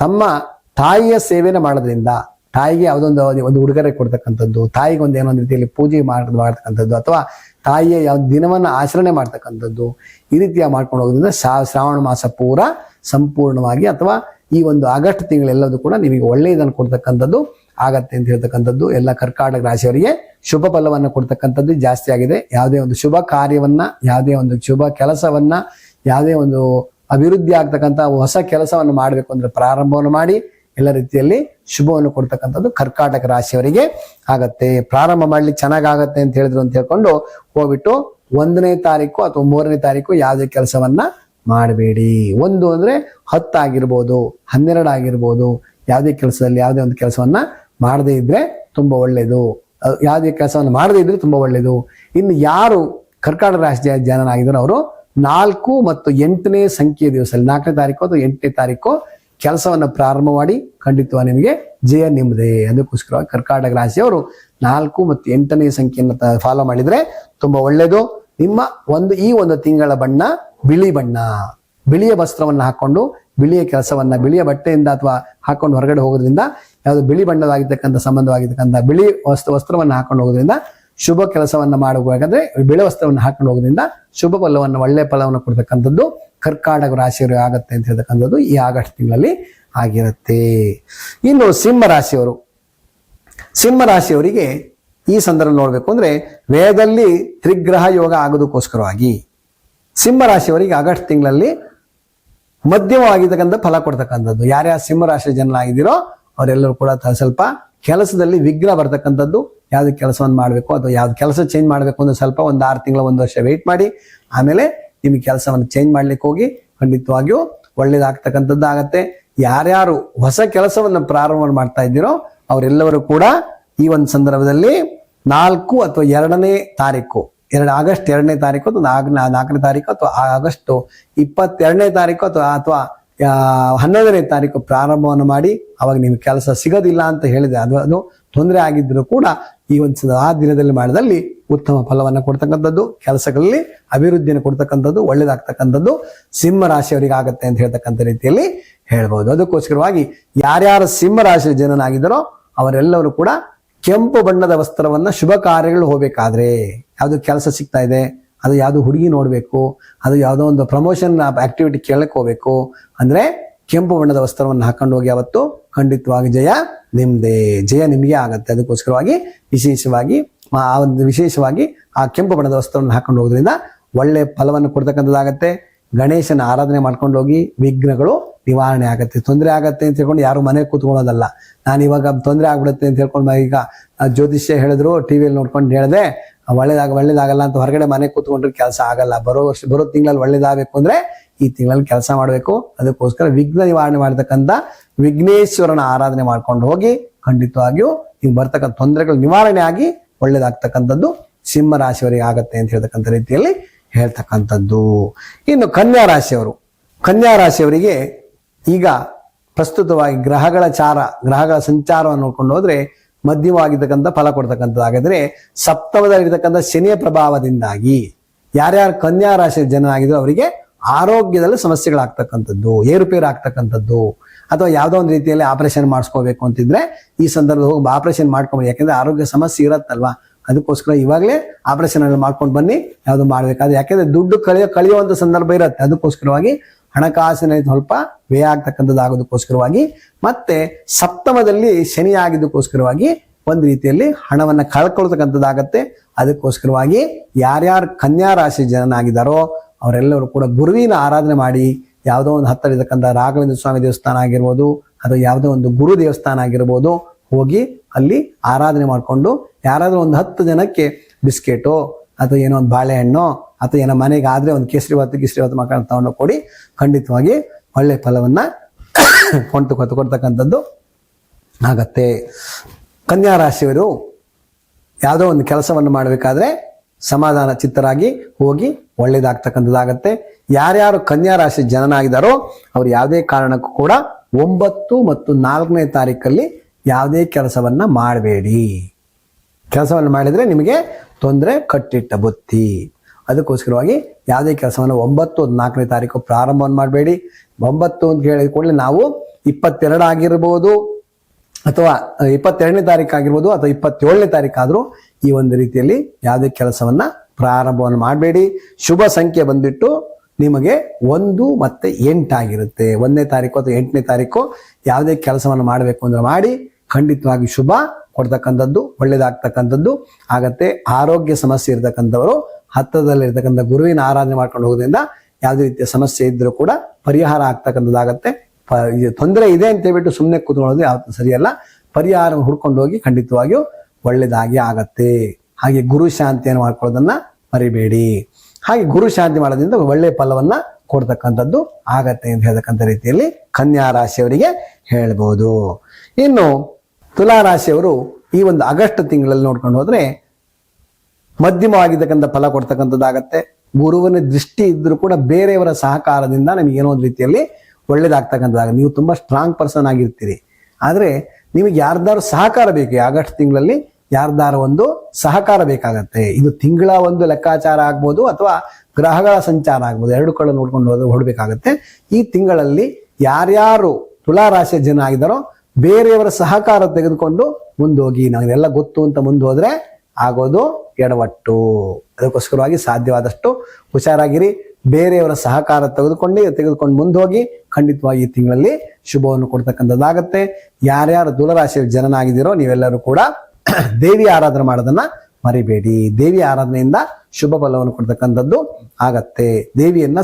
ತಮ್ಮ ತಾಯಿಯ ಸೇವೆನ ಮಾಡೋದ್ರಿಂದ ತಾಯಿಗೆ ಯಾವುದೊಂದು ಉಡುಗೊರೆ ಕೊಡ್ತಕ್ಕಂಥದ್ದು, ತಾಯಿಗೆ ಏನೋ ಒಂದು ರೀತಿಯಲ್ಲಿ ಪೂಜೆ ಮಾಡ್ತಕ್ಕಂಥದ್ದು ಅಥವಾ ತಾಯಿಯ ಯಾವ ದಿನವನ್ನ ಆಚರಣೆ ಮಾಡ್ತಕ್ಕಂಥದ್ದು ಈ ರೀತಿಯ ಮಾಡ್ಕೊಂಡು ಹೋಗೋದ್ರಿಂದ ಶ್ರಾವಣ ಮಾಸ ಪೂರ ಸಂಪೂರ್ಣವಾಗಿ ಅಥವಾ ಈ ಒಂದು ಆಗಸ್ಟ್ ತಿಂಗಳೆಲ್ಲದೂ ಕೂಡ ನಿಮಗೆ ಒಳ್ಳೆಯದನ್ನು ಕೊಡ್ತಕ್ಕಂಥದ್ದು ಆಗತ್ತೆ ಅಂತ ಹೇಳ್ತಕ್ಕಂಥದ್ದು. ಎಲ್ಲ ಕರ್ಕಾಟಕ ರಾಶಿಯವರಿಗೆ ಶುಭ ಫಲವನ್ನು ಕೊಡ್ತಕ್ಕಂಥದ್ದು ಜಾಸ್ತಿ ಆಗಿದೆ. ಯಾವುದೇ ಒಂದು ಶುಭ ಕಾರ್ಯವನ್ನ, ಯಾವುದೇ ಒಂದು ಶುಭ ಕೆಲಸವನ್ನ, ಯಾವುದೇ ಒಂದು ಅಭಿವೃದ್ಧಿ ಆಗ್ತಕ್ಕಂಥ ಹೊಸ ಕೆಲಸವನ್ನು ಮಾಡಬೇಕು ಅಂದ್ರೆ ಪ್ರಾರಂಭವನ್ನು ಮಾಡಿ ಎಲ್ಲ ರೀತಿಯಲ್ಲಿ ಶುಭವನ್ನು ಕೊಡ್ತಕ್ಕಂಥದ್ದು ಕರ್ಕಾಟಕ ರಾಶಿಯವರಿಗೆ ಆಗತ್ತೆ. ಪ್ರಾರಂಭ ಮಾಡ್ಲಿಕ್ಕೆ ಚೆನ್ನಾಗಾಗತ್ತೆ ಅಂತ ಹೇಳಿದ್ರು ಅಂತ ಹೇಳ್ಕೊಂಡು ಹೋಗ್ಬಿಟ್ಟು 1ನೇ ತಾರೀಕು ಅಥವಾ 3ನೇ ತಾರೀಕು ಯಾವುದೇ ಕೆಲಸವನ್ನ ಮಾಡಬೇಡಿ. 1 ಅಂದ್ರೆ 10 ಆಗಿರ್ಬೋದು, 12 ಆಗಿರ್ಬೋದು, ಯಾವುದೇ ಕೆಲಸದಲ್ಲಿ ಯಾವುದೇ ಒಂದು ಕೆಲಸವನ್ನ ಮಾಡದೇ ಇದ್ರೆ ತುಂಬಾ ಒಳ್ಳೇದು. ಯಾವುದೇ ಕೆಲಸವನ್ನು ಮಾಡದೇ ಇದ್ರೆ ತುಂಬಾ ಒಳ್ಳೆಯದು. ಇನ್ನು ಯಾರು ಕರ್ಕಾಟಕ ರಾಶಿ ಜನನಾಗಿದ್ದಾರೋ ಅವರು 4 ಮತ್ತು 8ನೇ ಸಂಖ್ಯೆಯ ದಿವಸದಲ್ಲಿ 4ನೇ ತಾರೀಕು ಅಥವಾ 8ನೇ ತಾರೀಕು ಕೆಲಸವನ್ನು ಪ್ರಾರಂಭ ಮಾಡಿ ಖಂಡಿತವಾಗಿ ನಿಮಗೆ ಜಯ ನಿಮ್ಮದೇ. ಅದಕ್ಕೋಸ್ಕರವಾಗಿ ಕರ್ಕಾಟಕ ರಾಶಿಯವರು 4 ಮತ್ತು 8ನೇ ಸಂಖ್ಯೆಯನ್ನು ಫಾಲೋ ಮಾಡಿದ್ರೆ ತುಂಬಾ ಒಳ್ಳೆಯದು. ನಿಮ್ಮ ಈ ಒಂದು ತಿಂಗಳ ಬಣ್ಣ ಬಿಳಿ ಬಣ್ಣ. ಬಿಳಿಯ ವಸ್ತ್ರವನ್ನು ಹಾಕೊಂಡು ಬಿಳಿಯ ಕೆಲಸವನ್ನ ಬಿಳಿಯ ಬಟ್ಟೆಯಿಂದ ಅಥವಾ ಹಾಕೊಂಡು ಹೊರಗಡೆ ಹೋಗೋದ್ರಿಂದ, ಯಾವುದು ಬಿಳಿ ಬಣ್ಣವಾಗಿರ್ತಕ್ಕಂಥ ಸಂಬಂಧವಾಗಿರ್ತಕ್ಕಂಥ ಬಿಳಿ ವಸ್ತ್ರವನ್ನು ಹಾಕೊಂಡು ಹೋಗೋದ್ರಿಂದ ಶುಭ ಕೆಲಸವನ್ನ ಮಾಡಬೇಕಾದ್ರೆ ಬಿಳಿ ವಸ್ತ್ರವನ್ನು ಹಾಕೊಂಡು ಹೋಗೋದ್ರಿಂದ ಶುಭ ಫಲವನ್ನು, ಒಳ್ಳೆ ಫಲವನ್ನು ಕೊಡ್ತಕ್ಕಂಥದ್ದು ಕರ್ಕಾಟಕ ರಾಶಿಯವರು ಆಗತ್ತೆ ಅಂತ ಹೇಳ್ತಕ್ಕಂಥದ್ದು ಈ ಆಗಸ್ಟ್ ತಿಂಗಳಲ್ಲಿ ಆಗಿರುತ್ತೆ. ಇನ್ನು ಸಿಂಹರಾಶಿಯವರಿಗೆ ಈ ಸಂದರ್ಭ ನೋಡ್ಬೇಕು ಅಂದ್ರೆ ವೇದದಲ್ಲಿ ತ್ರಿಗ್ರಹ ಯೋಗ ಆಗೋದಕ್ಕೋಸ್ಕರವಾಗಿ ಸಿಂಹರಾಶಿಯವರಿಗೆ ಆಗಸ್ಟ್ ತಿಂಗಳಲ್ಲಿ ಮಧ್ಯಮವಾಗಿರ್ತಕ್ಕಂಥ ಫಲ ಕೊಡ್ತಕ್ಕಂಥದ್ದು. ಯಾರ್ಯಾರು ಸಿಂಹರಾಶಿ ಜನರಾಗಿದ್ದೀರೋ ಅವರೆಲ್ಲರೂ ಕೂಡ ಸ್ವಲ್ಪ ಕೆಲಸದಲ್ಲಿ ವಿಘ್ನ ಬರ್ತಕ್ಕಂಥದ್ದು. ಯಾವ್ದು ಕೆಲಸವನ್ನು ಮಾಡಬೇಕು ಅಥವಾ ಯಾವ್ದು ಕೆಲಸ ಚೇಂಜ್ ಮಾಡಬೇಕು ಅಂದ್ರೆ ಸ್ವಲ್ಪ ಒಂದು 6 ತಿಂಗಳ 1 ವರ್ಷ ವೆಯ್ಟ್ ಮಾಡಿ ಆಮೇಲೆ ನಿಮಗೆ ಕೆಲಸವನ್ನು ಚೇಂಜ್ ಮಾಡ್ಲಿಕ್ಕೆ ಹೋಗಿ ಖಂಡಿತವಾಗಿಯೂ ಒಳ್ಳೇದಾಗ್ತಕ್ಕಂಥದ್ದು ಆಗತ್ತೆ. ಯಾರ್ಯಾರು ಹೊಸ ಕೆಲಸವನ್ನು ಪ್ರಾರಂಭ ಮಾಡ್ತಾ ಇದ್ದೀರೋ ಅವರೆಲ್ಲರೂ ಕೂಡ ಈ ಒಂದು ಸಂದರ್ಭದಲ್ಲಿ 4 ಅಥವಾ 2ನೇ ತಾರೀಕು, ಆಗಸ್ಟ್ 2ನೇ ತಾರೀಕು ಅಥವಾ 4ನೇ ತಾರೀಕು ಅಥವಾ ಆಗಸ್ಟ್ 22ನೇ ತಾರೀಕು ಅಥವಾ 11ನೇ ತಾರೀಕು ಪ್ರಾರಂಭವನ್ನು ಮಾಡಿ ಅವಾಗ ನಿಮ್ಗೆ ಕೆಲಸ ಸಿಗೋದಿಲ್ಲ ಅಂತ ಹೇಳಿದೆ, ಅದು ತೊಂದರೆ ಆಗಿದ್ರು ಕೂಡ ಈ ಒಂದು ಆ ದಿನದಲ್ಲಿ ಮಾಡಿದಲ್ಲಿ ಉತ್ತಮ ಫಲವನ್ನು ಕೊಡ್ತಕ್ಕಂಥದ್ದು, ಕೆಲಸಗಳಲ್ಲಿ ಅಭಿವೃದ್ಧಿಯನ್ನು ಕೊಡ್ತಕ್ಕಂಥದ್ದು, ಒಳ್ಳೇದಾಗ್ತಕ್ಕಂಥದ್ದು ಸಿಂಹರಾಶಿಯವರಿಗೆ ಆಗತ್ತೆ ಅಂತ ಹೇಳ್ತಕ್ಕಂಥ ರೀತಿಯಲ್ಲಿ ಹೇಳ್ಬಹುದು. ಅದಕ್ಕೋಸ್ಕರವಾಗಿ ಯಾರ್ಯಾರು ಸಿಂಹರಾಶಿ ಜನನಾಗಿದ್ದಾರೋ ಅವರೆಲ್ಲರೂ ಕೂಡ ಕೆಂಪು ಬಣ್ಣದ ವಸ್ತ್ರವನ್ನ ಶುಭ ಕಾರ್ಯಗಳು ಹೋಗ್ಬೇಕಾದ್ರೆ, ಯಾವ್ದು ಕೆಲಸ ಸಿಗ್ತಾ ಇದೆ, ಅದು ಯಾವ್ದು ಹುಡುಗಿ ನೋಡ್ಬೇಕು, ಅದು ಯಾವುದೋ ಒಂದು ಪ್ರಮೋಷನ್ ಆಕ್ಟಿವಿಟಿ ಕೇಳಕ್ ಹೋಗ್ಬೇಕು ಅಂದ್ರೆ ಕೆಂಪು ಬಣ್ಣದ ವಸ್ತ್ರವನ್ನು ಹಾಕೊಂಡು ಹೋಗಿ ಅವತ್ತು ಖಂಡಿತವಾಗಿ ಜಯ ನಿಮ್ದೇ, ಜಯ ನಿಮಗೆ ಆಗತ್ತೆ. ಅದಕ್ಕೋಸ್ಕರವಾಗಿ ವಿಶೇಷವಾಗಿ ಆ ಕೆಂಪು ಬಣ್ಣದ ವಸ್ತ್ರವನ್ನು ಹಾಕೊಂಡು ಹೋಗೋದ್ರಿಂದ ಒಳ್ಳೆ ಫಲವನ್ನು ಕೊಡ್ತಕ್ಕಂಥದ್ದಾಗತ್ತೆ. ಗಣೇಶನ ಆರಾಧನೆ ಮಾಡ್ಕೊಂಡು ಹೋಗಿ ವಿಘ್ನಗಳು ನಿವಾರಣೆ ಆಗತ್ತೆ. ತೊಂದರೆ ಆಗತ್ತೆ ಅಂತ ಹೇಳ್ಕೊಂಡು ಯಾರು ಮನೆ ಕೂತ್ಕೊಳ್ಳೋದಲ್ಲ. ನಾನು ಇವಾಗ ತೊಂದರೆ ಆಗ್ಬಿಡುತ್ತೆ ಅಂತ ಹೇಳ್ಕೊಂಡು ಈಗ ಜ್ಯೋತಿಷ್ಯ ಹೇಳಿದ್ರು, ಟಿವಿಯಲ್ಲಿ ನೋಡ್ಕೊಂಡು ಹೇಳಿದೆ ಒಳ್ಳೇದಾಗಲ್ಲ ಅಂತ ಹೊರಗಡೆ ಮನೆ ಕೂತ್ಕೊಂಡ್ರೆ ಕೆಲಸ ಆಗಲ್ಲ. ಬರೋ ತಿಂಗಳಲ್ಲಿ ಒಳ್ಳೇದಾಗಬೇಕು ಅಂದ್ರೆ ಈ ತಿಂಗಳಲ್ಲಿ ಕೆಲಸ ಮಾಡಬೇಕು. ಅದಕ್ಕೋಸ್ಕರ ವಿಘ್ನ ನಿವಾರಣೆ ಮಾಡತಕ್ಕಂಥ ವಿಘ್ನೇಶ್ವರನ ಆರಾಧನೆ ಮಾಡ್ಕೊಂಡು ಹೋಗಿ ಖಂಡಿತವಾಗಿಯೂ ಈಗ ಬರ್ತಕ್ಕಂಥ ತೊಂದರೆಗಳು ನಿವಾರಣೆ ಆಗಿ ಒಳ್ಳೇದಾಗ್ತಕ್ಕಂಥದ್ದು ಸಿಂಹರಾಶಿಯವರಿಗೆ ಆಗತ್ತೆ ಅಂತ ಹೇಳ್ತಕ್ಕಂಥ ರೀತಿಯಲ್ಲಿ ಹೇಳ್ತಕ್ಕಂಥದ್ದು. ಇನ್ನು ಕನ್ಯಾ ರಾಶಿಯವರಿಗೆ ಈಗ ಪ್ರಸ್ತುತವಾಗಿ ಗ್ರಹಗಳ ಸಂಚಾರವನ್ನು ನೋಡ್ಕೊಂಡು ಹೋದ್ರೆ ಮಧ್ಯವಾಗಿರ್ತಕ್ಕಂಥ ಫಲ ಕೊಡ್ತಕ್ಕಂಥದ್ದಾಗಿದ್ರೆ ಸಪ್ತಮದಲ್ಲಿರ್ತಕ್ಕಂಥ ಶನಿಯ ಪ್ರಭಾವದಿಂದಾಗಿ ಯಾರ್ಯಾರು ಕನ್ಯಾ ರಾಶಿ ಜನರಾಗಿದ್ರು ಅವರಿಗೆ ಆರೋಗ್ಯದಲ್ಲಿ ಸಮಸ್ಯೆಗಳಾಗ್ತಕ್ಕಂಥದ್ದು, ಏರುಪೇರು ಆಗ್ತಕ್ಕಂಥದ್ದು, ಅಥವಾ ಯಾವುದೋ ಒಂದು ರೀತಿಯಲ್ಲಿ ಆಪರೇಷನ್ ಮಾಡಿಸ್ಕೋಬೇಕು ಅಂತಿದ್ರೆ ಈ ಸಂದರ್ಭದಲ್ಲಿ ಹೋಗಿ ಆಪರೇಷನ್ ಮಾಡ್ಕೊಂಡ್ಬನ್ನಿ. ಯಾಕೆಂದ್ರೆ ಆರೋಗ್ಯ ಸಮಸ್ಯೆ ಇರತ್ತಲ್ವಾ, ಅದಕ್ಕೋಸ್ಕರ ಇವಾಗಲೇ ಆಪರೇಷನ್ ಅಲ್ಲಿ ಮಾಡ್ಕೊಂಡು ಬನ್ನಿ, ಯಾವ್ದು ಮಾಡ್ಬೇಕಾದ್ರೆ. ಯಾಕೆಂದ್ರೆ ದುಡ್ಡು ಕಳೆಯುವಂತ ಸಂದರ್ಭ ಇರುತ್ತೆ. ಅದಕ್ಕೋಸ್ಕರವಾಗಿ ಹಣಕಾಸಿನ ಸ್ವಲ್ಪ ವ್ಯಯ ಆಗ್ತಕ್ಕಂಥದ್ದು ಆಗೋದಕ್ಕೋಸ್ಕರವಾಗಿ, ಮತ್ತೆ ಸಪ್ತಮದಲ್ಲಿ ಶನಿ ಆಗಿದ್ದಕ್ಕೋಸ್ಕರವಾಗಿ ಒಂದು ರೀತಿಯಲ್ಲಿ ಹಣವನ್ನ ಕಳ್ಕೊಳ್ತಕ್ಕಂಥದ್ದಾಗತ್ತೆ. ಅದಕ್ಕೋಸ್ಕರವಾಗಿ ಯಾರ್ಯಾರು ಕನ್ಯಾ ರಾಶಿ ಜನನಾಗಿದ್ದಾರೋ ಅವರೆಲ್ಲರೂ ಕೂಡ ಗುರುವಿನ ಆರಾಧನೆ ಮಾಡಿ, ಯಾವುದೋ ಒಂದು ಹತ್ತಿರತಕ್ಕಂಥ ರಾಘವೇಂದ್ರ ಸ್ವಾಮಿ ದೇವಸ್ಥಾನ ಆಗಿರ್ಬೋದು ಅಥವಾ ಯಾವುದೋ ಒಂದು ಗುರು ದೇವಸ್ಥಾನ ಆಗಿರ್ಬೋದು, ಹೋಗಿ ಅಲ್ಲಿ ಆರಾಧನೆ ಮಾಡಿಕೊಂಡು ಯಾರಾದ್ರೂ ಒಂದು 10 ಜನಕ್ಕೆ ಬಿಸ್ಕೆಟೋ ಅಥವಾ ಏನೋ ಒಂದು ಬಾಳೆಹಣ್ಣು ಅಥವಾ ಏನೋ ಮನೆಗೆ ಆದ್ರೆ ಒಂದು ಕೇಸರಿ ಭಾತ್ ಮಕ್ಕಳ ತಗೊಂಡು ಕೊಡಿ, ಖಂಡಿತವಾಗಿ ಒಳ್ಳೆ ಫಲವನ್ನ ಕೊಡ್ತಕ್ಕಂಥದ್ದು ಆಗತ್ತೆ. ಕನ್ಯಾ ರಾಶಿಯವರು ಯಾವುದೋ ಒಂದು ಕೆಲಸವನ್ನು ಮಾಡಬೇಕಾದ್ರೆ ಸಮಾಧಾನ ಚಿತ್ತರಾಗಿ ಹೋಗಿ ಒಳ್ಳೇದಾಗ್ತಕ್ಕಂಥದ್ದಾಗತ್ತೆ. ಯಾರ್ಯಾರು ಕನ್ಯಾ ರಾಶಿ ಜನನಾಗಿದ್ದಾರೋ ಅವ್ರು ಯಾವುದೇ ಕಾರಣಕ್ಕೂ ಕೂಡ 9 ಮತ್ತು 4ನೇ ತಾರೀಕಲ್ಲಿ ಯಾವುದೇ ಕೆಲಸವನ್ನ ಮಾಡಬೇಡಿ. ಕೆಲಸವನ್ನು ಮಾಡಿದ್ರೆ ನಿಮಗೆ ತೊಂದರೆ ಕಟ್ಟಿಟ್ಟ ಬುತ್ತಿ. ಅದಕ್ಕೋಸ್ಕರವಾಗಿ ಯಾವುದೇ ಕೆಲಸವನ್ನು 9 4ನೇ ತಾರೀಕು ಪ್ರಾರಂಭವನ್ನು ಮಾಡಬೇಡಿ. 9 ಅಂತ ಹೇಳಿದ ಕೂಡಲೇ ನಾವು 22 ಆಗಿರ್ಬೋದು ಅಥವಾ 22ನೇ ತಾರೀಕು ಆಗಿರ್ಬೋದು ಅಥವಾ 27ನೇ ತಾರೀಕು ಆದ್ರೂ ಈ ಒಂದು ರೀತಿಯಲ್ಲಿ ಯಾವುದೇ ಕೆಲಸವನ್ನ ಪ್ರಾರಂಭವನ್ನು ಮಾಡಬೇಡಿ. ಶುಭ ಸಂಖ್ಯೆ ಬಂದ್ಬಿಟ್ಟು ನಿಮಗೆ 1 ಮತ್ತು 8 ಆಗಿರುತ್ತೆ. 1ನೇ ತಾರೀಕು ಅಥವಾ 8ನೇ ತಾರೀಕು ಯಾವುದೇ ಕೆಲಸವನ್ನು ಮಾಡಬೇಕು ಅಂದ್ರೆ ಮಾಡಿ, ಖಂಡಿತವಾಗಿ ಶುಭ ಕೊಡ್ತಕ್ಕಂಥದ್ದು, ಒಳ್ಳೇದಾಗ್ತಕ್ಕಂಥದ್ದು ಆಗತ್ತೆ. ಆರೋಗ್ಯ ಸಮಸ್ಯೆ ಇರತಕ್ಕಂಥವರು ಹತ್ತಿರದಲ್ಲಿರ್ತಕ್ಕಂಥ ಗುರುವಿನ ಆರಾಧನೆ ಮಾಡ್ಕೊಂಡು ಹೋಗೋದ್ರಿಂದ ಯಾವುದೇ ರೀತಿಯ ಸಮಸ್ಯೆ ಇದ್ರೂ ಕೂಡ ಪರಿಹಾರ ಆಗ್ತಕ್ಕಂಥದ್ದಾಗತ್ತೆ. ತೊಂದರೆ ಇದೆ ಅಂತ ಹೇಳ್ಬಿಟ್ಟು ಸುಮ್ಮನೆ ಕೂತ್ಕೊಳ್ಳೋದು ಯಾವತ್ತೂ ಸರಿಯಲ್ಲ. ಪರಿಹಾರ ಹುಡ್ಕೊಂಡು ಹೋಗಿ ಖಂಡಿತವಾಗಿಯೂ ಒಳ್ಳೇದಾಗಿ ಆಗತ್ತೆ. ಹಾಗೆ ಗುರು ಶಾಂತಿಯನ್ನು ಮಾಡ್ಕೊಳ್ಳೋದನ್ನ ಮರಿಬೇಡಿ. ಹಾಗೆ ಗುರು ಶಾಂತಿ ಮಾಡೋದ್ರಿಂದ ಒಳ್ಳೆ ಫಲವನ್ನ ಕೊಡ್ತಕ್ಕಂಥದ್ದು ಆಗತ್ತೆ ಅಂತ ಹೇಳ್ತಕ್ಕಂಥ ರೀತಿಯಲ್ಲಿ ಕನ್ಯಾ ರಾಶಿಯವರಿಗೆ ಹೇಳ್ಬೋದು. ಇನ್ನು ತುಲಾ ರಾಶಿಯವರು ಈ ಒಂದು ಆಗಸ್ಟ್ ತಿಂಗಳಲ್ಲಿ ನೋಡ್ಕೊಂಡು ಹೋದ್ರೆ ಮಧ್ಯಮವಾಗಿರ್ತಕ್ಕಂಥ ಫಲ ಕೊಡ್ತಕ್ಕಂಥದ್ದಾಗತ್ತೆ. ಗುರುವಿನ ದೃಷ್ಟಿ ಇದ್ರೂ ಕೂಡ ಬೇರೆಯವರ ಸಹಕಾರದಿಂದ ನಮಗೆ ಏನೋ ಒಂದು ರೀತಿಯಲ್ಲಿ ಒಳ್ಳೇದಾಗ್ತಕ್ಕಂಥದ್ದಾಗುತ್ತೆ. ನೀವು ತುಂಬಾ ಸ್ಟ್ರಾಂಗ್ ಪರ್ಸನ್ ಆಗಿರ್ತೀರಿ, ಆದ್ರೆ ನಿಮಗೆ ಯಾರ್ದಾರು ಸಹಕಾರ ಬೇಕು. ಆಗಸ್ಟ್ ತಿಂಗಳಲ್ಲಿ ಯಾರ್ದಾರು ಒಂದು ಸಹಕಾರ ಬೇಕಾಗತ್ತೆ. ಇದು ತಿಂಗಳ ಒಂದು ಲೆಕ್ಕಾಚಾರ ಆಗ್ಬೋದು ಅಥವಾ ಗ್ರಹಗಳ ಸಂಚಾರ ಆಗ್ಬೋದು, ಎರಡು ಕಡೆ ನೋಡ್ಕೊಂಡು ಹೊಡಬೇಕಾಗತ್ತೆ. ಈ ತಿಂಗಳಲ್ಲಿ ಯಾರ್ಯಾರು ತುಲಾ ರಾಶಿಯ ಜನ ಆಗಿದಾರೋ ಬೇರೆಯವರ ಸಹಕಾರ ತೆಗೆದುಕೊಂಡು ಮುಂದೋಗಿ. ನಾವೆಲ್ಲ ಗೊತ್ತು ಅಂತ ಮುಂದೆ ಹೋದ್ರೆ ಆಗೋದು ಎಡವಟ್ಟು. ಅದಕ್ಕೋಸ್ಕರವಾಗಿ ಸಾಧ್ಯವಾದಷ್ಟು ಹುಷಾರಾಗಿರಿ. ಬೇರೆಯವರ ಸಹಕಾರ ತೆಗೆದುಕೊಂಡು ಮುಂದೋಗಿ ಖಂಡಿತವಾಗಿ ಈ ತಿಂಗಳಲ್ಲಿ ಶುಭವನ್ನು ಕೊಡ್ತಕ್ಕಂಥದ್ದಾಗತ್ತೆ. ಯಾರ್ಯಾರು ತುಲಾರಾಶಿಯ ಜನನಾಗಿದ್ದೀರೋ ನೀವೆಲ್ಲರೂ ಕೂಡ ದೇವಿ ಆರಾಧನೆ ಮಾಡೋದನ್ನ ಮರಿಬೇಡಿ. ದೇವಿ ಆರಾಧನೆಯಿಂದ ಶುಭ ಫಲವನ್ನು ಕೊಡ್ತಕ್ಕಂಥದ್ದು ಆಗತ್ತೆ. ದೇವಿಯನ್ನ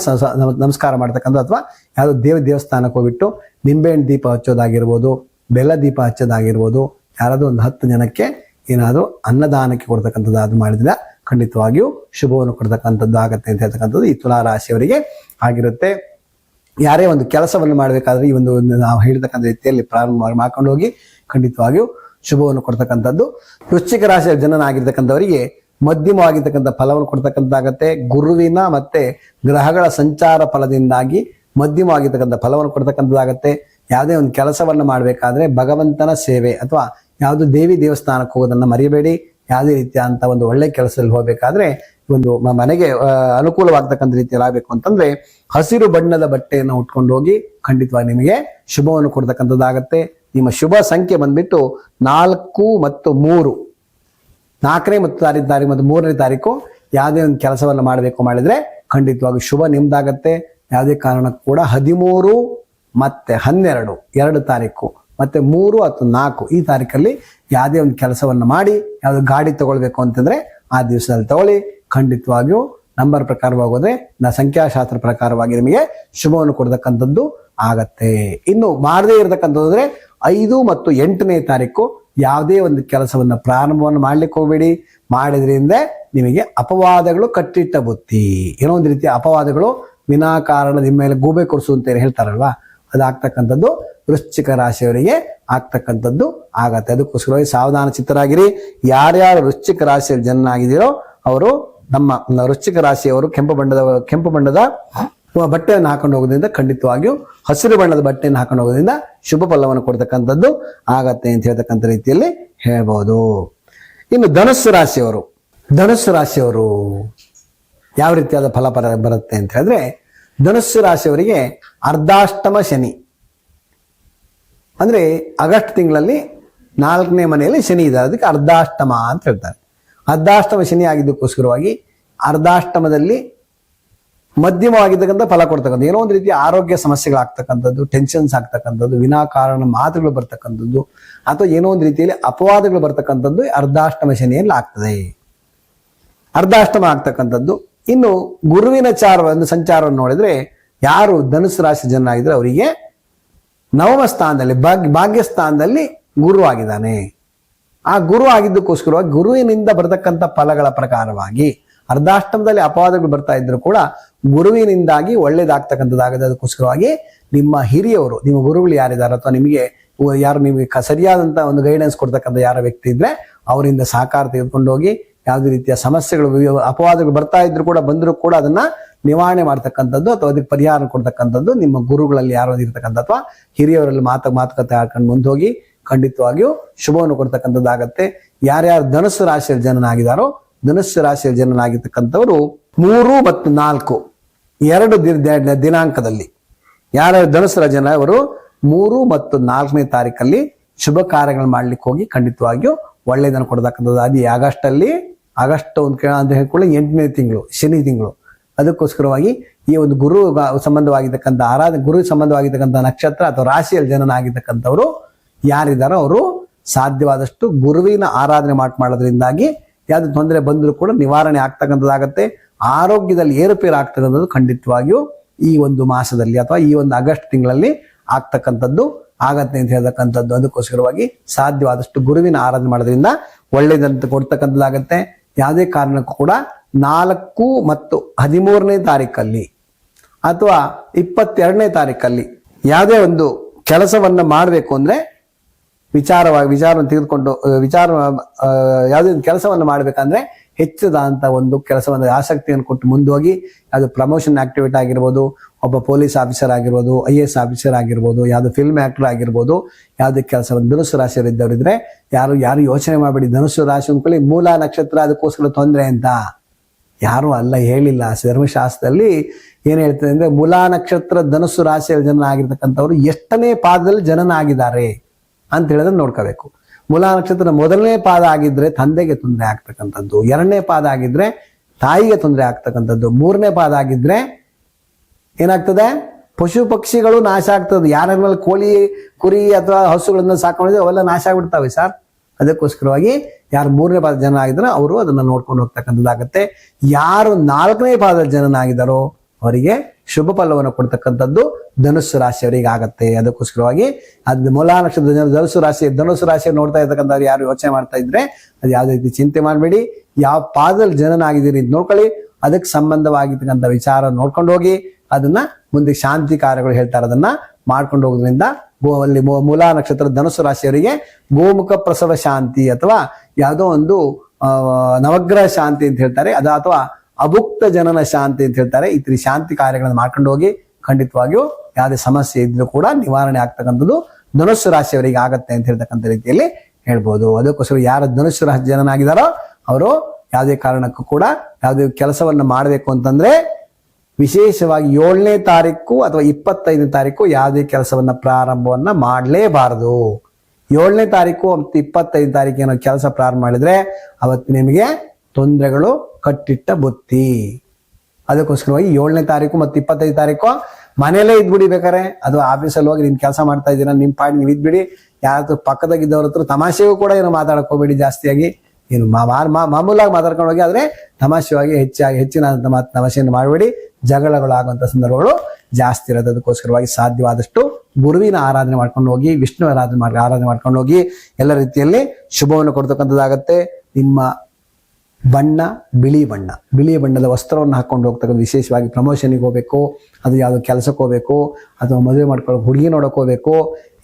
ನಮಸ್ಕಾರ ಮಾಡ್ತಕ್ಕಂಥದ್ದು ಅಥವಾ ಯಾವುದೋ ದೇವಸ್ಥಾನಕ್ಕೆ ಹೋಗ್ಬಿಟ್ಟು ನಿಂಬೆಹಣ್ಣು ದೀಪ ಹಚ್ಚೋದಾಗಿರ್ಬೋದು, ಬೆಲ್ಲ ದೀಪ ಹಚ್ಚೋದಾಗಿರ್ಬೋದು, ಯಾರಾದ್ರೂ ಒಂದು 10 ಜನಕ್ಕೆ ಏನಾದರೂ ಅನ್ನದಾನಕ್ಕೆ ಕೊಡ್ತಕ್ಕಂಥದ್ದು ಮಾಡಿದ್ರೆ ಖಂಡಿತವಾಗಿಯೂ ಶುಭವನ್ನು ಕೊಡ್ತಕ್ಕಂಥದ್ದು ಆಗತ್ತೆ ಅಂತ ಹೇಳ್ತಕ್ಕಂಥದ್ದು ಈ ತುಲಾ ರಾಶಿಯವರಿಗೆ ಆಗಿರುತ್ತೆ. ಯಾರೇ ಒಂದು ಕೆಲಸವನ್ನು ಮಾಡಬೇಕಾದ್ರೆ ಈ ಒಂದು ನಾವು ಹೇಳ್ತಕ್ಕಂಥ ರೀತಿಯಲ್ಲಿ ಪ್ರಾರಂಭ ಮಾಡ್ಕೊಂಡು ಹೋಗಿ ಖಂಡಿತವಾಗಿಯೂ ಶುಭವನ್ನು ಕೊಡ್ತಕ್ಕಂಥದ್ದು. ವೃಶ್ಚಿಕ ರಾಶಿಯ ಜನನಾಗಿರ್ತಕ್ಕಂಥವರಿಗೆ ಮಧ್ಯಮವಾಗಿರ್ತಕ್ಕಂಥ ಫಲವನ್ನು ಕೊಡ್ತಕ್ಕಂಥದ್ದಾಗತ್ತೆ. ಗುರುವಿನ ಮತ್ತೆ ಗ್ರಹಗಳ ಸಂಚಾರ ಫಲದಿಂದಾಗಿ ಮಧ್ಯಮವಾಗಿರ್ತಕ್ಕಂಥ ಫಲವನ್ನು ಕೊಡ್ತಕ್ಕಂಥದ್ದಾಗತ್ತೆ. ಯಾವುದೇ ಒಂದು ಕೆಲಸವನ್ನು ಮಾಡಬೇಕಾದ್ರೆ ಭಗವಂತನ ಸೇವೆ ಅಥವಾ ಯಾವುದು ದೇವಿ ದೇವಸ್ಥಾನಕ್ಕೆ ಹೋಗೋದನ್ನ ಮರಿಬೇಡಿ. ಯಾವುದೇ ರೀತಿಯ ಅಂತ ಒಂದು ಒಳ್ಳೆ ಕೆಲಸದಲ್ಲಿ ಹೋಗ್ಬೇಕಾದ್ರೆ ಒಂದು ಮನೆಗೆ ಅನುಕೂಲವಾಗ್ತಕ್ಕಂಥ ರೀತಿಯಲ್ಲಿ ಆಗ್ಬೇಕು ಅಂತಂದ್ರೆ ಹಸಿರು ಬಣ್ಣದ ಬಟ್ಟೆಯನ್ನು ಉಟ್ಕೊಂಡು ಹೋಗಿ ಖಂಡಿತವಾಗಿ ನಿಮಗೆ ಶುಭವನ್ನು ಕೊಡ್ತಕ್ಕಂಥದ್ದಾಗತ್ತೆ. ನಿಮ್ಮ ಶುಭ ಸಂಖ್ಯೆ ಬಂದ್ಬಿಟ್ಟು 4 ಮತ್ತು 3, 4ನೇ ಮತ್ತು ತಾರೀಕು ಮತ್ತು 3ನೇ ತಾರೀಕು ಯಾವುದೇ ಒಂದು ಕೆಲಸವನ್ನು ಮಾಡಬೇಕು ಮಾಡಿದ್ರೆ ಖಂಡಿತವಾಗಿ ಶುಭ ನಿಮ್ದಾಗತ್ತೆ. ಯಾವುದೇ ಕಾರಣಕ್ಕೂ ಕೂಡ 13 ಮತ್ತೆ 12 2 ತಾರೀಕು ಮತ್ತೆ 3 ಅಥವಾ 4 ಈ ತಾರೀಕಲ್ಲಿ ಯಾವುದೇ ಒಂದು ಕೆಲಸವನ್ನು ಮಾಡಿ ಯಾವ್ದು ಗಾಡಿ ತಗೊಳ್ಬೇಕು ಅಂತಂದ್ರೆ ಆ ದಿವಸದಲ್ಲಿ ತಗೊಳ್ಳಿ. ಖಂಡಿತವಾಗಿಯೂ ನಂಬರ್ ಪ್ರಕಾರವಾಗಿ ಹೋದ್ರೆ ಸಂಖ್ಯಾಶಾಸ್ತ್ರ ಪ್ರಕಾರವಾಗಿ ನಿಮಗೆ ಶುಭವನ್ನು ಕೊಡ್ತಕ್ಕಂಥದ್ದು ಆಗತ್ತೆ. ಇನ್ನು ಮಾಡದೇ ಇರತಕ್ಕಂಥದ್ದು 5 ಮತ್ತು 8ನೇ ತಾರೀಕು ಯಾವುದೇ ಒಂದು ಕೆಲಸವನ್ನ ಪ್ರಾರಂಭವನ್ನು ಮಾಡ್ಲಿಕ್ಕೆ ಹೋಗ್ಬೇಡಿ. ಮಾಡಿದ್ರಿಂದ ನಿಮಗೆ ಅಪವಾದಗಳು ಕಟ್ಟಿಟ್ಟ ಬುತ್ತಿ, ಏನೋ ಒಂದು ರೀತಿಯ ಅಪವಾದಗಳು ವಿನಾಕಾರಣ ನಿಮ್ಮ ಮೇಲೆ ಗೂಬೆ ಕೊಡಿಸು ಅಂತ ಹೇಳ್ತಾರಲ್ವಾ, ಅದಾಗ್ತಕ್ಕಂಥದ್ದು ವೃಶ್ಚಿಕ ರಾಶಿಯವರಿಗೆ ಆಗ್ತಕ್ಕಂಥದ್ದು ಆಗತ್ತೆ. ಅದಕ್ಕೋಸ್ಕರವಾಗಿ ಸಾವಧಾನ ಚಿತ್ತರಾಗಿರಿ. ಯಾರ್ಯಾರು ವೃಶ್ಚಿಕ ರಾಶಿಯ ಜನನಾಗಿದ್ದೀರೋ ಅವರು ನಮ್ಮ ವೃಶ್ಚಿಕ ರಾಶಿಯವರು ಕೆಂಪು ಬಣ್ಣದ ಬಟ್ಟೆಯನ್ನು ಹಾಕೊಂಡು ಹೋಗೋದ್ರಿಂದ ಖಂಡಿತವಾಗಿಯೂ ಹಸಿರು ಬಣ್ಣದ ಬಟ್ಟೆಯನ್ನು ಹಾಕೊಂಡು ಹೋಗೋದ್ರಿಂದ ಶುಭ ಫಲವನ್ನು ಕೊಡ್ತಕ್ಕಂಥದ್ದು ಆಗತ್ತೆ ಅಂತ ಹೇಳ್ತಕ್ಕಂಥ ರೀತಿಯಲ್ಲಿ ಹೇಳ್ಬೋದು. ಇನ್ನು ಧನುಸ್ಸು ರಾಶಿಯವರು ಯಾವ ರೀತಿಯಾದ ಫಲ ಬರುತ್ತೆ ಅಂತ ಹೇಳಿದ್ರೆ ಧನುಸ್ಸು ರಾಶಿಯವರಿಗೆ ಅರ್ಧಾಷ್ಟಮ ಶನಿ, ಅಂದ್ರೆ ಆಗಸ್ಟ್ ತಿಂಗಳಲ್ಲಿ 4ನೇ ಮನೆಯಲ್ಲಿ ಶನಿ ಇದೆ, ಅದಕ್ಕೆ ಅರ್ಧಾಷ್ಟಮ ಅಂತ ಹೇಳ್ತಾರೆ. ಅರ್ಧಾಷ್ಟಮ ಶನಿ ಆಗಿದ್ದಕ್ಕೋಸ್ಕರವಾಗಿ ಅರ್ಧಾಷ್ಟಮದಲ್ಲಿ ಮಧ್ಯಮವಾಗಿರ್ತಕ್ಕಂಥ ಫಲ ಕೊಡ್ತಕ್ಕಂಥ ಏನೋ ಒಂದು ರೀತಿಯ ಆರೋಗ್ಯ ಸಮಸ್ಯೆಗಳಾಗ್ತಕ್ಕಂಥದ್ದು, ಟೆನ್ಷನ್ಸ್ ಆಗ್ತಕ್ಕಂಥದ್ದು, ವಿನಾಕಾರಣ ಮಾತುಗಳು ಬರ್ತಕ್ಕಂಥದ್ದು ಅಥವಾ ಏನೋ ಒಂದು ರೀತಿಯಲ್ಲಿ ಅಪವಾದಗಳು ಬರ್ತಕ್ಕಂಥದ್ದು ಅರ್ಧಾಷ್ಟಮ ಶನಿಯಲ್ಲಿ ಆಗ್ತದೆ. ಅರ್ಧಾಷ್ಟಮ ಆಗ್ತಕ್ಕಂಥದ್ದು. ಇನ್ನು ಗುರುವಿನ ಒಂದು ಸಂಚಾರವನ್ನು ನೋಡಿದ್ರೆ ಯಾರು ಧನುಸ್ಸು ರಾಶಿ ಜನರಾಗಿದ್ರೆ ಅವರಿಗೆ 9ಮ ಸ್ಥಾನದಲ್ಲಿ ಭಾಗ್ಯಸ್ಥಾನದಲ್ಲಿ ಗುರು ಆಗಿದ್ದಾನೆ. ಆ ಗುರು ಆಗಿದ್ದಕ್ಕೋಸ್ಕರವಾಗಿ ಗುರುವಿನಿಂದ ಬರತಕ್ಕಂಥ ಫಲಗಳ ಪ್ರಕಾರವಾಗಿ ಅರ್ಧಾಷ್ಟಮದಲ್ಲಿ ಅಪವಾದಗಳು ಬರ್ತಾ ಇದ್ರು ಕೂಡ ಗುರುವಿನಿಂದಾಗಿ ಒಳ್ಳೇದಾಗ್ತಕ್ಕಂಥದ್ದಾಗದೆ. ಅದಕ್ಕೋಸ್ಕರವಾಗಿ ನಿಮ್ಮ ಹಿರಿಯವರು, ನಿಮ್ಮ ಗುರುಗಳು ಯಾರಿದ್ದಾರೆ ಅಥವಾ ನಿಮಗೆ ಸರಿಯಾದಂತ ಒಂದು ಗೈಡೆನ್ಸ್ ಕೊಡ್ತಕ್ಕಂಥ ಯಾರ ವ್ಯಕ್ತಿ ಇದ್ರೆ ಅವರಿಂದ ಸಹಕಾರ ತೆಗೆದುಕೊಂಡು ಹೋಗಿ ಯಾವುದೇ ರೀತಿಯ ಸಮಸ್ಯೆಗಳು ಅಪವಾದಗಳು ಬರ್ತಾ ಇದ್ರು ಕೂಡ ಬಂದರೂ ಕೂಡ ಅದನ್ನ ನಿವಾರಣೆ ಮಾಡ್ತಕ್ಕಂಥದ್ದು ಅಥವಾ ಅದಕ್ಕೆ ಪರಿಹಾರ ಕೊಡ್ತಕ್ಕಂಥದ್ದು ನಿಮ್ಮ ಗುರುಗಳಲ್ಲಿ ಯಾರೋ ಇರ್ತಕ್ಕಂಥ ಅಥವಾ ಹಿರಿಯವರಲ್ಲಿ ಮಾತುಕತೆ ಹಾಕೊಂಡು ಮುಂದೋಗಿ ಖಂಡಿತವಾಗಿಯೂ ಶುಭವನ್ನು ಕೊಡ್ತಕ್ಕಂಥದ್ದಾಗತ್ತೆ. ಯಾರ್ಯಾರು ಧನುಸ್ಸು ರಾಶಿಯ ಜನನಾಗಿದ್ದಾರೋ ಧನುಸ್ಸು ರಾಶಿಯ ಜನನಾಗಿರ್ತಕ್ಕಂಥವರು 3 ಮತ್ತು 4 2 ದಿನಾಂಕದಲ್ಲಿ ಯಾರ್ಯಾರು ಧನುಸ್ಸು ಜನ ಅವರು 3 ಮತ್ತು 4ನೇ ತಾರೀಕಲ್ಲಿ ಶುಭ ಕಾರ್ಯಗಳು ಮಾಡ್ಲಿಕ್ಕೆ ಹೋಗಿ ಖಂಡಿತವಾಗಿಯೂ ಒಳ್ಳೆಯದನ್ನು ಕೊಡ್ತಕ್ಕಂಥದ್ದು. ಅದು ಆಗಸ್ಟ್ ಒಂದು ಅಂತ ಹೇಳ್ಕೊಳ್ಳಿ 8ನೇ ತಿಂಗಳು ಶನಿ ತಿಂಗಳು. ಅದಕ್ಕೋಸ್ಕರವಾಗಿ ಈ ಒಂದು ಗುರು ಸಂಬಂಧವಾಗಿರ್ತಕ್ಕಂಥ ಗುರು ಸಂಬಂಧವಾಗಿರ್ತಕ್ಕಂಥ ನಕ್ಷತ್ರ ಅಥವಾ ರಾಶಿಯಲ್ಲಿ ಜನನಾಗಿರ್ತಕ್ಕಂಥವ್ರು ಯಾರಿದ್ದಾರೋ ಅವರು ಸಾಧ್ಯವಾದಷ್ಟು ಗುರುವಿನ ಆರಾಧನೆ ಮಾಡೋದ್ರಿಂದಾಗಿ ಯಾವ್ದು ತೊಂದರೆ ಬಂದರೂ ಕೂಡ ನಿವಾರಣೆ ಆಗ್ತಕ್ಕಂಥದ್ದಾಗತ್ತೆ. ಆರೋಗ್ಯದಲ್ಲಿ ಏರುಪೇರು ಆಗ್ತಕ್ಕಂಥದ್ದು ಖಂಡಿತವಾಗಿಯೂ ಈ ಒಂದು ಮಾಸದಲ್ಲಿ ಅಥವಾ ಈ ಒಂದು ಆಗಸ್ಟ್ ತಿಂಗಳಲ್ಲಿ ಆಗ್ತಕ್ಕಂಥದ್ದು ಆಗತ್ತೆ ಅಂತ ಹೇಳ್ತಕ್ಕಂಥದ್ದು. ಅದಕ್ಕೋಸ್ಕರವಾಗಿ ಸಾಧ್ಯವಾದಷ್ಟು ಗುರುವಿನ ಆರಾಧನೆ ಮಾಡೋದ್ರಿಂದ ಒಳ್ಳೇದಂತ ಕೊಡ್ತಕ್ಕಂಥದ್ದಾಗತ್ತೆ. ಯಾವುದೇ ಕಾರಣಕ್ಕೂ ಕೂಡ 4 ಮತ್ತು 13ನೇ ತಾರೀಕಲ್ಲಿ ಅಥವಾ 22ನೇ ತಾರೀಕಲ್ಲಿ ಯಾವುದೇ ಒಂದು ಕೆಲಸವನ್ನ ಮಾಡಬೇಕು ಅಂದ್ರೆ ವಿಚಾರವನ್ನು ತೆಗೆದುಕೊಂಡು ಯಾವುದೇ ಒಂದು ಕೆಲಸವನ್ನು ಮಾಡ್ಬೇಕಂದ್ರೆ ಹೆಚ್ಚದಾದಂತ ಒಂದು ಕೆಲಸವನ್ನು ಆಸಕ್ತಿಯನ್ನು ಕೊಟ್ಟು ಮುಂದೋಗಿ ಅದು ಪ್ರಮೋಷನ್ ಆಕ್ಟಿವಿಟಿ ಆಗಿರ್ಬೋದು, ಒಬ್ಬ ಪೊಲೀಸ್ ಆಫೀಸರ್ ಆಗಿರ್ಬೋದು, IAS ಆಫೀಸರ್ ಆಗಿರ್ಬೋದು, ಯಾವ್ದು ಫಿಲ್ಮ್ ಆಕ್ಟರ್ ಆಗಿರ್ಬೋದು, ಯಾವುದೇ ಕೆಲಸವನ್ನು ಧನುಸ್ಸು ರಾಶಿಯವರು ಇದ್ದವರಿದ್ರೆ ಯಾರು ಯೋಚನೆ ಮಾಡಬೇಡಿ. ಧನುಸ್ಸು ರಾಶಿ ಅಂದ್ಕೊಳ್ಳಿ ಮೂಲ ನಕ್ಷತ್ರ ಅದಕ್ಕೋಸ್ಕರ ತೊಂದರೆ ಅಂತ ಯಾರು ಅಲ್ಲ, ಹೇಳಿಲ್ಲ. ಧರ್ಮಶಾಸ್ತ್ರದಲ್ಲಿ ಏನ್ ಹೇಳ್ತದೆ ಅಂದ್ರೆ ಮೂಲಾ ನಕ್ಷತ್ರ ಧನುಸ್ಸು ರಾಶಿಯ ಜನನ ಆಗಿರ್ತಕ್ಕಂಥವ್ರು ಎಷ್ಟನೇ ಪಾದದಲ್ಲಿ ಜನನ ಆಗಿದ್ದಾರೆ ಅಂತ ಹೇಳಿದ್ರೆ ನೋಡ್ಕೋಬೇಕು. ಮೂಲಾ ನಕ್ಷತ್ರ ಮೊದಲನೇ ಪಾದ ಆಗಿದ್ರೆ ತಂದೆಗೆ ತೊಂದರೆ ಆಗ್ತಕ್ಕಂಥದ್ದು, ಎರಡನೇ ಪಾದ ಆಗಿದ್ರೆ ತಾಯಿಗೆ ತೊಂದರೆ ಆಗ್ತಕ್ಕಂಥದ್ದು, ಮೂರನೇ ಪಾದ ಆಗಿದ್ರೆ ಏನಾಗ್ತದೆ, ಪಶು ಪಕ್ಷಿಗಳು ನಾಶ ಆಗ್ತದೆ. ಯಾರ ಮೇಲೆ ಕೋಳಿ ಕುರಿ ಅಥವಾ ಹಸುಗಳನ್ನ ಸಾಕೊಂಡಿದ್ರೆ ಅವೆಲ್ಲ ನಾಶ ಆಗ್ಬಿಡ್ತಾವೆ ಸರ್. ಅದಕ್ಕೋಸ್ಕರವಾಗಿ ಯಾರು ಮೂರನೇ ಪಾದ ಜನನ ಆಗಿದ್ರೆ ಅವರು ಅದನ್ನ ನೋಡ್ಕೊಂಡು ಹೋಗ್ತಕ್ಕಂಥದ್ದಾಗತ್ತೆ. ಯಾರು ನಾಲ್ಕನೇ ಪಾದದ ಜನನ ಆಗಿದಾರೋ ಅವರಿಗೆ ಶುಭ ಫಲವನ್ನು ಕೊಡ್ತಕ್ಕಂಥದ್ದು ಧನುಸ್ಸು ರಾಶಿಯವರಿಗೆ ಆಗತ್ತೆ. ಅದಕ್ಕೋಸ್ಕರವಾಗಿ ಅದು ಮೂಲಾ ನಕ್ಷತ್ರ ಧನುಸ್ಸು ರಾಶಿ ನೋಡ್ತಾ ಇರ್ತಕ್ಕಂಥವ್ರು ಯಾರು ಯೋಚನೆ ಮಾಡ್ತಾ ಇದ್ರೆ ಅದು ಯಾವುದೇ ರೀತಿ ಚಿಂತೆ ಮಾಡಬೇಡಿ. ಯಾವ ಪಾದದಲ್ಲಿ ಜನನ ಆಗಿದ್ದೀರಿ ಅಂತ ನೋಡ್ಕೊಳ್ಳಿ, ಅದಕ್ಕೆ ಸಂಬಂಧವಾಗಿರ್ತಕ್ಕಂಥ ವಿಚಾರ ನೋಡ್ಕೊಂಡು ಹೋಗಿ ಅದನ್ನ ಮುಂದೆ ಶಾಂತಿ ಕಾರ್ಯಗಳು ಹೇಳ್ತಾರೆ, ಅದನ್ನ ಮಾಡ್ಕೊಂಡು ಹೋಗೋದ್ರಿಂದ ಅಲ್ಲಿ ಮೂಲಾ ನಕ್ಷತ್ರ ಧನುಸ್ಸು ರಾಶಿಯವರಿಗೆ ಗೋಮುಖ ಪ್ರಸವ ಶಾಂತಿ ಅಥವಾ ಯಾವುದೋ ಒಂದು ನವಗ್ರಹ ಶಾಂತಿ ಅಂತ ಹೇಳ್ತಾರೆ, ಅಥವಾ ಅಭುಕ್ತ ಜನನ ಶಾಂತಿ ಅಂತ ಹೇಳ್ತಾರೆ. ಈ ರೀತಿ ಶಾಂತಿ ಕಾರ್ಯಗಳನ್ನು ಮಾಡ್ಕೊಂಡು ಹೋಗಿ ಖಂಡಿತವಾಗಿಯೂ ಯಾವುದೇ ಸಮಸ್ಯೆ ಇದ್ರೂ ಕೂಡ ನಿವಾರಣೆ ಆಗ್ತಕ್ಕಂಥದ್ದು ಧನುಸ್ಸು ರಾಶಿಯವರಿಗೆ ಆಗತ್ತೆ ಅಂತ ಹೇಳ್ತಕ್ಕಂಥ ರೀತಿಯಲ್ಲಿ ಹೇಳ್ಬೋದು. ಅದಕ್ಕೋಸ್ಕರ ಯಾರು ಧನುಸ್ಸು ರಾಶಿ ಜನನಾಗಿದ್ದಾರೋ ಅವರು ಯಾವುದೇ ಕಾರಣಕ್ಕೂ ಕೂಡ ಯಾವುದೇ ಕೆಲಸವನ್ನು ಮಾಡಬೇಕು ಅಂತಂದ್ರೆ ವಿಶೇಷವಾಗಿ 7ನೇ ತಾರೀಕು ಅಥವಾ 25ನೇ ತಾರೀಕು ಯಾವುದೇ ಕೆಲಸವನ್ನ ಪ್ರಾರಂಭವನ್ನ ಮಾಡಲೇಬಾರದು. 7ನೇ ತಾರೀಕು ಮತ್ತು 25ನೇ ತಾರೀಕು ಏನೋ ಕೆಲಸ ಪ್ರಾರಂಭ ಮಾಡಿದ್ರೆ ಅವತ್ತು ನಿಮಗೆ ತೊಂದರೆಗಳು ಕಟ್ಟಿಟ್ಟ ಬುತ್ತಿ. ಅದಕ್ಕೋಸ್ಕರವಾಗಿ 7ನೇ ತಾರೀಕು ಮತ್ತು 25ನೇ ತಾರೀಕು ಮನೇಲೇ ಇದ್ಬಿಡಿ. ಬೇಕಾರೆ ಅದು ಆಫೀಸಲ್ಲಿ ಹೋಗಿ ನಿಮ್ ಕೆಲಸ ಮಾಡ್ತಾ ಇದ್ದೀರಾ, ನಿಮ್ ಪಾಡಿ ನೀವು ಇದ್ಬಿಡಿ. ಯಾರು ಪಕ್ಕದಾಗಿದ್ದವ್ರ ಹತ್ರ ತಮಾಷೆಗೂ ಕೂಡ ಏನೋ ಮಾತಾಡಕ್ ಹೋಗ್ಬೇಡಿ. ಜಾಸ್ತಿಯಾಗಿ ಏನು ಮಾಮೂಲಾಗಿ ಮಾತಾಡ್ಕೊಂಡು ಹೋಗಿ, ಆದ್ರೆ ತಮಾಷೆಯಾಗಿ ಹೆಚ್ಚಿನ ತಮಾಷೆಯನ್ನು ಮಾಡಬೇಡಿ. ಜಗಳಗಳಾಗುವಂತ ಸಂದರ್ಭಗಳು ಜಾಸ್ತಿ ಇರೋದು. ಅದಕ್ಕೋಸ್ಕರವಾಗಿ ಸಾಧ್ಯವಾದಷ್ಟು ಗುರುವಿನ ಆರಾಧನೆ ಮಾಡ್ಕೊಂಡು ಹೋಗಿ, ವಿಷ್ಣು ಆರಾಧನೆ ಮಾಡ್ಕೊಂಡು ಹೋಗಿ ಎಲ್ಲ ರೀತಿಯಲ್ಲಿ ಶುಭವನ್ನು ಕೊಡ್ತಕ್ಕಂಥದ್ದಾಗತ್ತೆ. ನಿಮ್ಮ ಬಣ್ಣ ಬಿಳಿ ಬಣ್ಣದ ವಸ್ತ್ರವನ್ನು ಹಾಕೊಂಡು ಹೋಗ್ತಕ್ಕಂಥ, ವಿಶೇಷವಾಗಿ ಪ್ರಮೋಷನ್ಗೆ ಹೋಗ್ಬೇಕು, ಅದು ಯಾವ್ದು ಕೆಲಸಕ್ಕೆ ಹೋಗ್ಬೇಕು ಅಥವಾ ಮದುವೆ ಮಾಡ್ಕೊಳ್ಳೋ ಹುಡುಗಿ ನೋಡಕ್ ಹೋಗ್ಬೇಕು,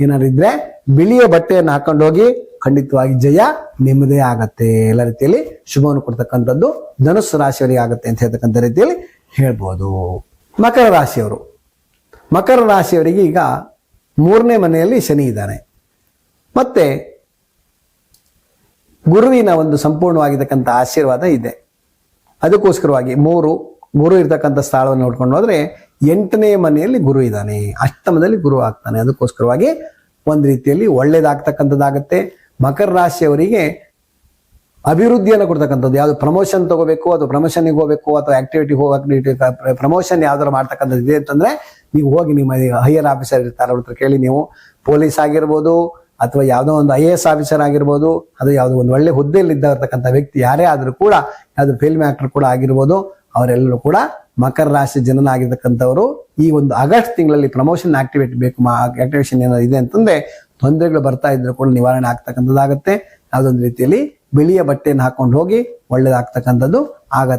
ಏನಾದ್ರು ಇದ್ರೆ ಬಿಳಿಯ ಬಟ್ಟೆಯನ್ನು ಹಾಕೊಂಡು ಹೋಗಿ ಖಂಡಿತವಾಗಿ ಜಯ ನಿಮ್ಮದೇ ಆಗತ್ತೆ. ಎಲ್ಲ ರೀತಿಯಲ್ಲಿ ಶುಭವನ್ನು ಕೊಡ್ತಕ್ಕಂಥದ್ದು ಧನುಸ್ಸು ರಾಶಿಯವರಿಗೆ ಆಗತ್ತೆ ಅಂತ ಹೇಳ್ತಕ್ಕಂಥ ರೀತಿಯಲ್ಲಿ ಹೇಳ್ಬೋದು. ಮಕರ ರಾಶಿಯವರಿಗೆ ಈಗ 3ನೇ ಮನೆಯಲ್ಲಿ ಶನಿ ಇದ್ದಾನೆ, ಮತ್ತೆ ಗುರುವಿನ ಒಂದು ಸಂಪೂರ್ಣವಾಗಿರ್ತಕ್ಕಂಥ ಆಶೀರ್ವಾದ ಇದೆ. ಅದಕ್ಕೋಸ್ಕರವಾಗಿ ಗುರು ಇರ್ತಕ್ಕಂಥ ಸ್ಥಳವನ್ನು ನೋಡ್ಕೊಂಡು ಹೋದ್ರೆ 8ನೇ ಮನೆಯಲ್ಲಿ ಗುರು ಇದ್ದಾನೆ, ಅಷ್ಟಮದಲ್ಲಿ ಗುರು ಆಗ್ತಾನೆ. ಅದಕ್ಕೋಸ್ಕರವಾಗಿ ಒಂದು ರೀತಿಯಲ್ಲಿ ಒಳ್ಳೇದಾಗ್ತಕ್ಕಂಥದ್ದಾಗತ್ತೆ. ಮಕರ ರಾಶಿಯವರಿಗೆ ಅಭಿವೃದ್ಧಿಯನ್ನು ಕೊಡ್ತಕ್ಕಂಥದ್ದು, ಯಾವ್ದು ಪ್ರಮೋಷನ್ ತಗೋಬೇಕು ಅಥವಾ ಪ್ರಮೋಷನ್ಗೆ ಹೋಗ್ಬೇಕು ಅಥವಾ ಆಕ್ಟಿವಿಟಿ ಪ್ರಮೋಷನ್ ಯಾವ್ದಾರು ಮಾಡ್ತಕ್ಕಂಥದ್ದು ಇದೆ ಅಂತಂದ್ರೆ ನೀವು ಹೋಗಿ ನಿಮ್ಮ ಹೈಯರ್ ಆಫೀಸರ್ ಇರ್ತಾರೆ, ಅವ್ರ ಹತ್ರ ಕೇಳಿ. ನೀವು ಪೊಲೀಸ್ ಆಗಿರ್ಬೋದು ಅಥವಾ ಯಾವುದೋ ಒಂದು IAS ಆಫೀಸರ್ ಆಗಿರ್ಬೋದು, ಅದು ಯಾವುದೋ ಒಂದು ಒಳ್ಳೆ ಹುದ್ದೆಯಲ್ಲಿ ಇದ್ದತಕ್ಕಂಥ ವ್ಯಕ್ತಿ ಯಾರೇ ಆದ್ರೂ ಕೂಡ, ಯಾವ್ದು ಫಿಲ್ಮ್ ಆಕ್ಟರ್ ಕೂಡ ಆಗಿರ್ಬೋದು, ಅವರೆಲ್ಲರೂ ಕೂಡ ಮಕರ ರಾಶಿ ಜನನ ಆಗಿರ್ತಕ್ಕಂಥವರು ಈ ಒಂದು ಆಗಸ್ಟ್ ತಿಂಗಳಲ್ಲಿ ಪ್ರಮೋಷನ್ ಆಕ್ಟಿವೇಶನ್ ಏನಾದ್ರು ಇದೆ ಅಂತಂದ್ರೆ ತೊಂದರೆಗಳು ಬರ್ತಾ ಇದ್ರು ಕೂಡ ನಿವಾರಣೆ ಆಗ್ತಕ್ಕಂಥದ್ದಾಗತ್ತೆ. ಯಾವುದೊಂದು ರೀತಿಯಲ್ಲಿ ಬಿಳಿಯ ಬಟ್ಟೆಯನ್ನು ಹಾಕೊಂಡು ಹೋಗಿ ಒಳ್ಳೇದಾಗ್ತಕ್ಕಂಥದ್ದು ಆಗತ್ತೆ.